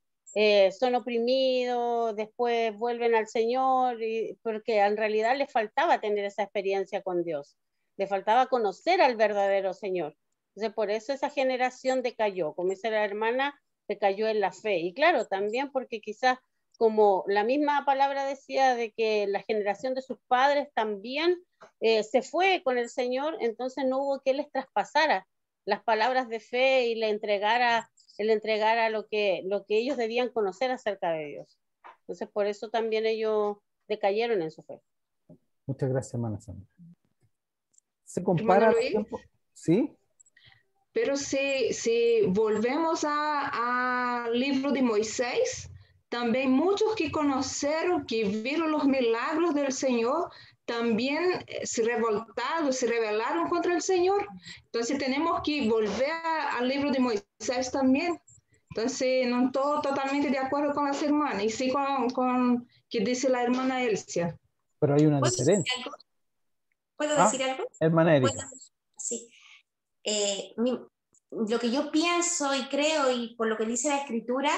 son oprimidos, después vuelven al Señor, porque en realidad les faltaba tener esa experiencia con Dios, les faltaba conocer al verdadero Señor. Entonces, por eso esa generación decayó, como dice la hermana, decayó en la fe. Y claro, también porque quizás, como la misma palabra decía, de que la generación de sus padres también se fue con el Señor, entonces no hubo que les traspasara las palabras de fe y le entregara lo que ellos debían conocer acerca de Dios. Entonces, por eso también ellos decayeron en su fe. Muchas gracias, hermana Sandra. ¿Se compara los tiempos? ¿Sí? Pero si volvemos al libro de Moisés, también muchos que conocieron, que vieron los milagros del Señor, también se revoltaron, se rebelaron contra el Señor. Entonces tenemos que volver al libro de Moisés también. Entonces no estoy totalmente de acuerdo con las hermanas, y sí con que dice la hermana Elcia. Pero hay una diferencia. ¿Puedo decir algo? Hermana Erika. Sí. Lo que yo pienso y creo, y por lo que dice la Escritura,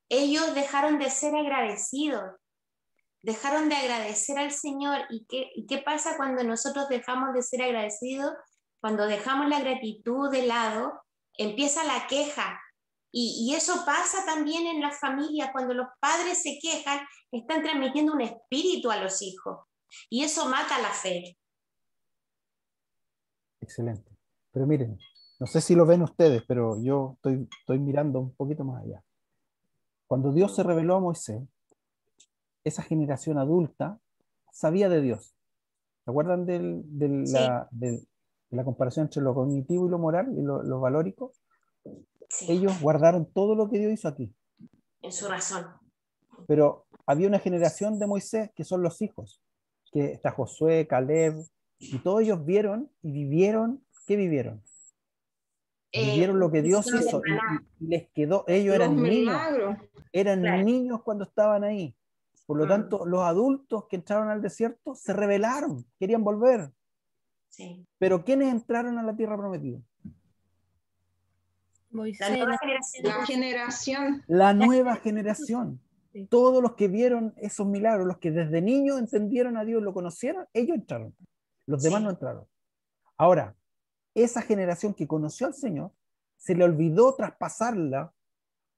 ellos dejaron de ser agradecidos, dejaron de agradecer al Señor. ¿Y qué pasa cuando nosotros dejamos de ser agradecidos? Cuando dejamos la gratitud de lado, empieza la queja. Y eso pasa también en las familias. Cuando los padres se quejan, están transmitiendo un espíritu a los hijos. Y eso mata la fe. Excelente. Pero miren, no sé si lo ven ustedes, pero yo estoy mirando un poquito más allá. Cuando Dios se reveló a Moisés, esa generación adulta sabía de Dios. ¿Se acuerdan de la comparación entre lo cognitivo y lo moral y lo valórico? Sí, Ellos guardaron todo lo que Dios hizo aquí. en su razón. Pero había una generación de Moisés que son los hijos, que está Josué, Caleb, y todos ellos vieron y vivieron. ¿Qué vivieron? Vivieron lo que Dios Hicieron hizo de maná. y les quedó. Ellos Los eran niños, milagros. eran niños cuando estaban ahí. Por lo tanto, los adultos que entraron al desierto se rebelaron, querían volver. Sí. Pero ¿quiénes entraron a la tierra prometida? La nueva generación. La generación. La nueva generación. Todos los que vieron esos milagros, los que desde niños entendieron a Dios, lo conocieron, ellos entraron. Los demás no entraron. Ahora, esa generación que conoció al Señor, se le olvidó traspasarla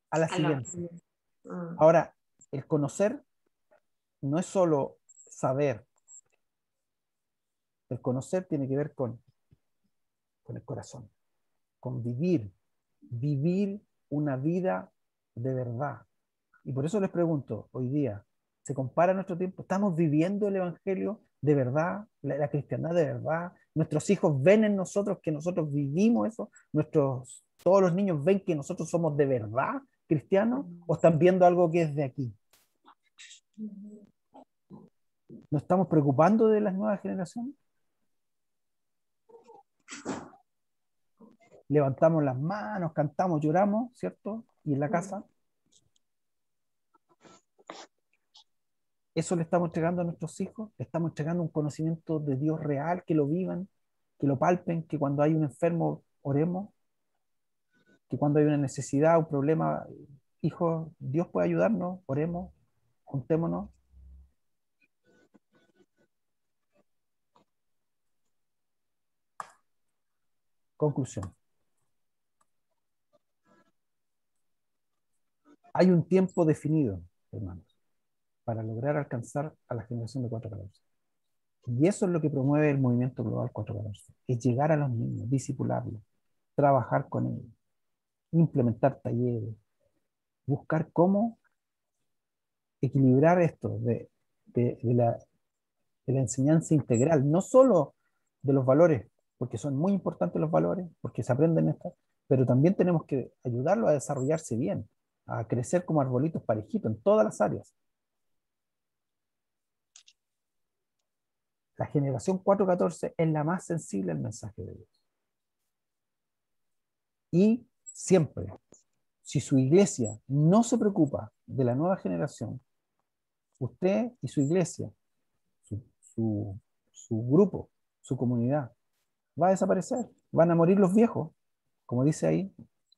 a la siguiente. Ahora, el conocer no es solo saber. El conocer tiene que ver con el corazón, con vivir una vida de verdad. Y por eso les pregunto, hoy día, ¿se compara nuestro tiempo? ¿Estamos viviendo el Evangelio de verdad? ¿La cristiandad de verdad? ¿Nuestros hijos ven en nosotros que nosotros vivimos eso? ¿Todos los niños ven que nosotros somos de verdad cristianos? ¿O están viendo algo que es de aquí? ¿Nos estamos preocupando de las nuevas generaciones? Levantamos las manos, cantamos, lloramos, ¿cierto? Y en la casa, ¿eso le estamos entregando a nuestros hijos? ¿Le estamos entregando un conocimiento de Dios real, que lo vivan, que lo palpen, que cuando hay un enfermo oremos, que cuando hay una necesidad, un problema, hijos, Dios puede ayudarnos, oremos, juntémonos? Conclusión. Hay un tiempo definido, hermanos, para lograr alcanzar a la generación de 414. Y eso es lo que promueve el movimiento global 414. Es llegar a los niños, disipularlos, trabajar con ellos, implementar talleres, buscar cómo equilibrar esto de la enseñanza integral, no solo de los valores, porque son muy importantes los valores, porque se aprenden estas, pero también tenemos que ayudarlos a desarrollarse bien, a crecer como arbolitos parejitos en todas las áreas. La generación 414 es la más sensible al mensaje de Dios. Y siempre, si su iglesia no se preocupa de la nueva generación, usted y su iglesia, su grupo, su comunidad, va a desaparecer. Van a morir los viejos, como dice ahí,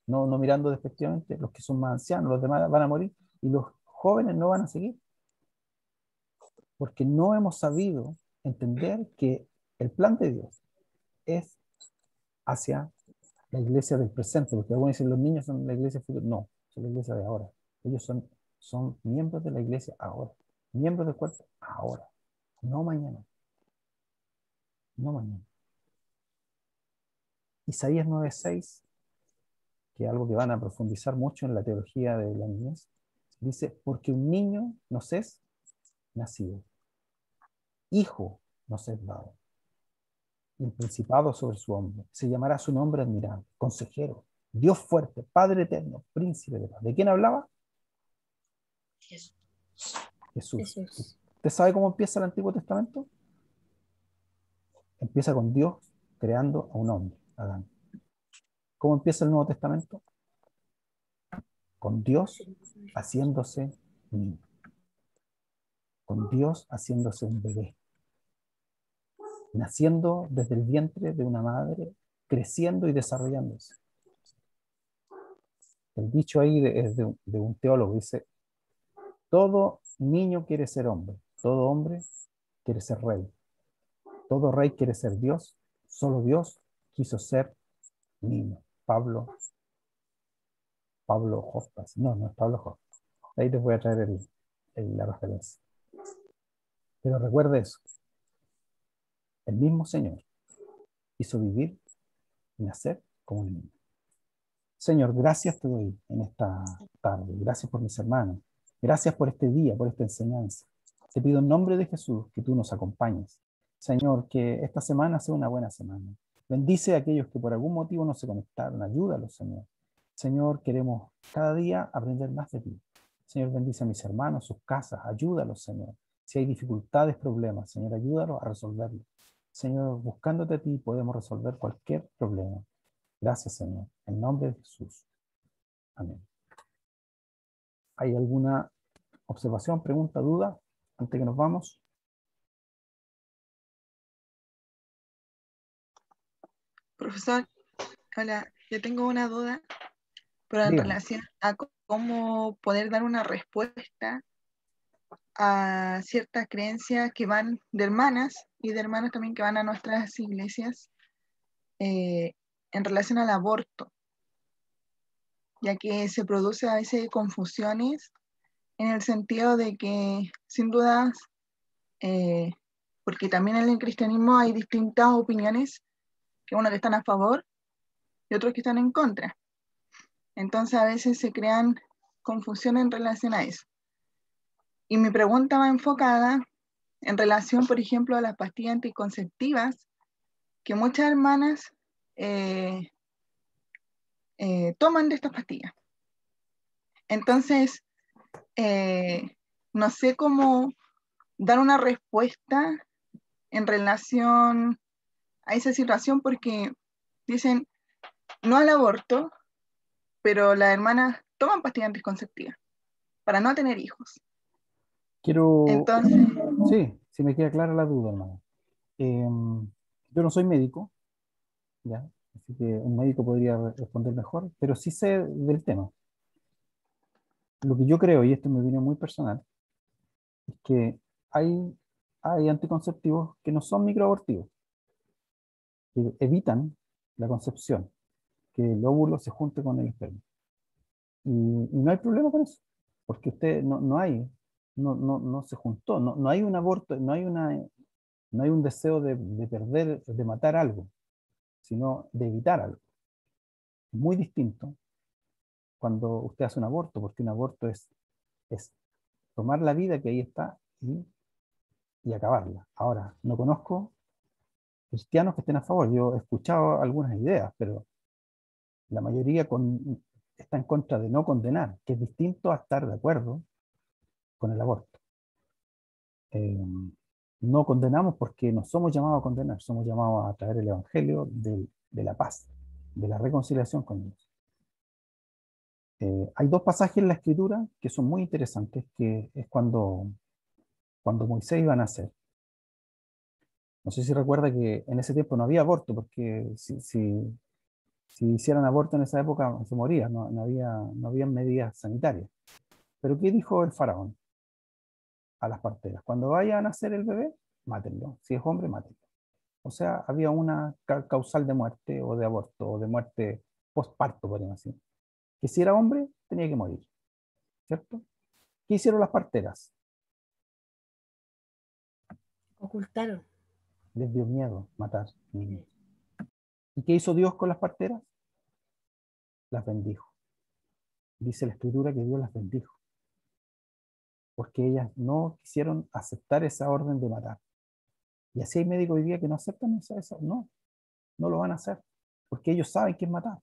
no mirando despectivamente, los que son más ancianos, los demás van a morir, y los jóvenes no van a seguir. Porque no hemos sabido entender que el plan de Dios es hacia la iglesia del presente, porque algunos dicen los niños son la iglesia futura. No, son la iglesia de ahora. Ellos son miembros de la iglesia ahora, miembros del cuerpo ahora, no mañana. No mañana. Isaías 9:6, que es algo que van a profundizar mucho en la teología de la niñez, dice, porque un niño nos es nacido, hijo nos es dado, y el principado sobre su hombro. Se llamará su nombre admirable, consejero, Dios fuerte, Padre eterno, príncipe de paz. ¿De quién hablaba? Jesús. ¿Usted sabe cómo empieza el Antiguo Testamento? Empieza con Dios creando a un hombre, Adán. ¿Cómo empieza el Nuevo Testamento? Con Dios haciéndose niño. Con Dios haciéndose un bebé. Naciendo desde el vientre de una madre, creciendo y desarrollándose. El dicho ahí es de un teólogo, dice, todo niño quiere ser hombre, todo hombre quiere ser rey, todo rey quiere ser Dios, solo Dios quiso ser niño. Pablo Hofbas, no es Pablo Hofbas. Ahí les voy a traer la referencia. Pero recuerde eso, el mismo Señor hizo vivir y nacer como un niño. Señor, gracias te doy en esta tarde, gracias por mis hermanos, Gracias por este día, por esta enseñanza. Te pido en nombre de Jesús que tú nos acompañes. Señor, que esta semana sea una buena semana. Bendice a aquellos que por algún motivo no se conectaron. Ayúdalos, Señor. Señor, queremos cada día aprender más de ti. Señor, bendice a mis hermanos, sus casas. Ayúdalos, Señor. Si hay dificultades, problemas, Señor, ayúdalos a resolverlos. Señor, buscándote a ti podemos resolver cualquier problema. Gracias, Señor. En nombre de Jesús. Amén. ¿Hay alguna observación, pregunta, duda antes que nos vamos? Profesor, hola, yo tengo una duda, pero en Dígame. relación a cómo poder dar una respuesta a ciertas creencias que van de hermanas y de hermanos también que van a nuestras iglesias en relación al aborto, ya que se produce a veces confusiones en el sentido de que sin dudas, porque también en el cristianismo hay distintas opiniones, que unos que están a favor y otros que están en contra. Entonces a veces se crean confusiones en relación a eso. Y mi pregunta va enfocada en relación, por ejemplo, a las pastillas anticonceptivas, que muchas hermanas toman de estas pastillas. Entonces, no sé cómo dar una respuesta en relación a esa situación, porque dicen no al aborto, pero las hermanas toman pastillas anticonceptivas para no tener hijos. Quiero... Entonces, Sí, si me queda clara la duda, hermano. Yo no soy médico, ¿ya? Así que un médico podría responder mejor, pero sí sé del tema. Lo que yo creo, y esto me viene muy personal, es que hay anticonceptivos que no son microabortivos, que evitan la concepción, que el óvulo se junte con el esperma. Y no hay problema con eso, porque usted no se juntó, no hay un aborto, no hay un deseo de perder, de matar algo, sino de evitar algo. Es muy distinto cuando usted hace un aborto, porque un aborto es tomar la vida que ahí está y acabarla. Ahora, no conozco cristianos que estén a favor. Yo he escuchado algunas ideas, pero la mayoría está en contra de no condenar, que es distinto a estar de acuerdo con el aborto. No condenamos porque no somos llamados a condenar, somos llamados a traer el evangelio de la paz, de la reconciliación con Dios. Hay dos pasajes en la escritura que son muy interesantes, que es cuando Moisés iba a nacer. No sé si recuerda que en ese tiempo no había aborto, porque si hicieran aborto en esa época se moría, no había medidas sanitarias. Pero ¿qué dijo el faraón a las parteras? Cuando vaya a nacer el bebé, mátenlo. Si es hombre, mátenlo. O sea, había una causal de muerte o de aborto o de muerte postparto, podríamos decir. Que si era hombre, tenía que morir. ¿Cierto? ¿Qué hicieron las parteras? Ocultaron. Les dio miedo matar niños. ¿Y qué hizo Dios con las parteras? Las bendijo. Dice la escritura que Dios las bendijo, porque ellas no quisieron aceptar esa orden de matar. Y así hay médicos hoy día que no aceptan eso. No lo van a hacer, porque ellos saben qué es matar.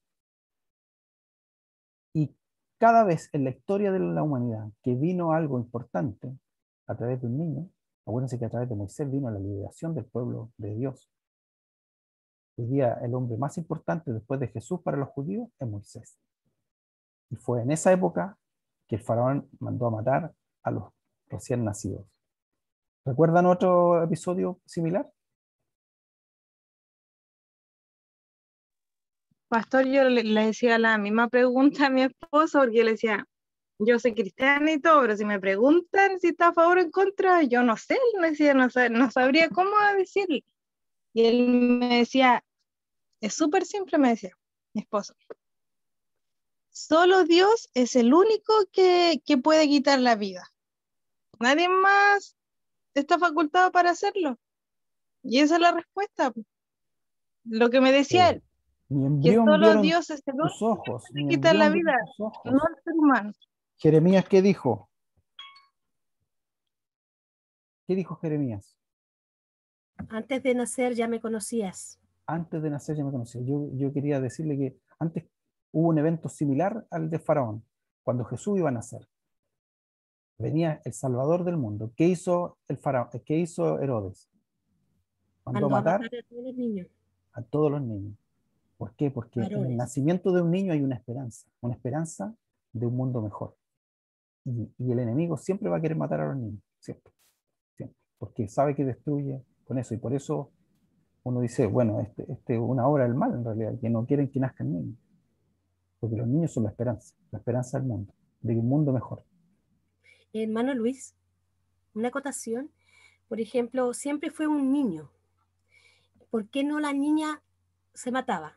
Y cada vez en la historia de la humanidad que vino algo importante a través de un niño, acuérdense que a través de Moisés vino la liberación del pueblo de Dios. Hoy día el hombre más importante después de Jesús para los judíos es Moisés. Y fue en esa época que el faraón mandó a matar a los recién nacidos. ¿Recuerdan otro episodio similar? Pastor, yo le decía la misma pregunta a mi esposo, porque yo le decía, yo soy cristiana y todo, pero si me preguntan si está a favor o en contra, yo no sé, le decía, no sabría cómo decirle. Y él me decía, es súper simple, me decía mi esposo. Solo Dios es el único que puede quitar la vida. Nadie más está facultado para hacerlo. Y esa es la respuesta. Lo que me decía él, Ni que embrión solo vieron Dios es el tus único ojos, que puede ni quitar la embrión vieron vida, tus ojos. no el ser humano. Jeremías, ¿qué dijo? ¿Qué dijo Jeremías? Antes de nacer ya me conocías. Antes de nacer ya me conocía. Yo quería decirle que antes hubo un evento similar al de Faraón, cuando Jesús iba a nacer. Venía el Salvador del mundo. ¿Qué hizo el Faraón? ¿Qué hizo Herodes? Mandó Mandó a matar matar a todos los niños. a todos los niños. ¿Por qué? Porque en el Varones. nacimiento de un niño hay una esperanza de un mundo mejor. Y el enemigo siempre va a querer matar a los niños, siempre, siempre, porque sabe que destruye con eso. Y por eso uno dice, bueno, este es una obra del mal en realidad, que no quieren que nazcan niños. Porque los niños son la esperanza del mundo, de un mundo mejor. Hermano Luis, una acotación. Por ejemplo, siempre fue un niño. ¿Por qué no la niña se mataba?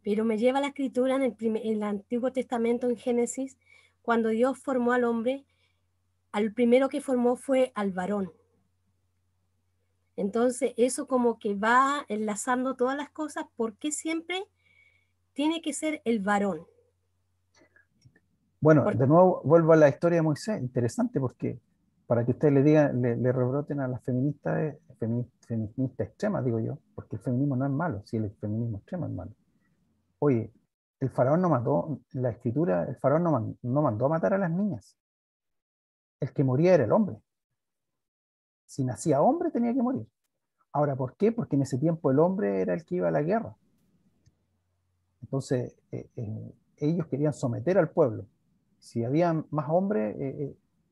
Pero me lleva la escritura en el Antiguo Testamento, en Génesis, cuando Dios formó al hombre, al primero que formó fue al varón. Entonces, eso como que va enlazando todas las cosas. ¿Por qué siempre tiene que ser el varón? Bueno, de nuevo vuelvo a la historia de Moisés, interesante porque para que ustedes le digan, le rebroten a las feministas, feministas extremas, digo yo, porque el feminismo no es malo, si el feminismo extremo es malo. Oye, el faraón no mató, la escritura, el faraón no mandó a matar a las niñas. El que moría era el hombre. Si nacía hombre tenía que morir. Ahora, ¿por qué? Porque en ese tiempo el hombre era el que iba a la guerra. Entonces, ellos querían someter al pueblo. Si había más hombres,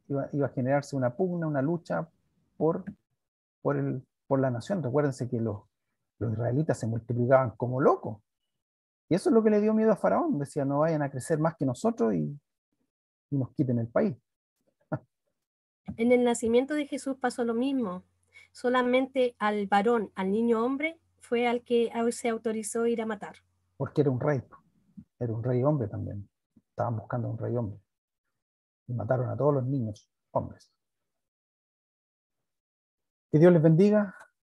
iba a generarse una pugna, una lucha por la nación. Recuérdense que los israelitas se multiplicaban como locos. Y eso es lo que le dio miedo a Faraón. Decía, no vayan a crecer más que nosotros y nos quiten el país. En el nacimiento de Jesús pasó lo mismo. Solamente al varón, al niño hombre, fue al que se autorizó ir a matar. Porque era un rey hombre también. Estaban buscando un rey hombre. Y mataron a todos los niños hombres. Que Dios les bendiga.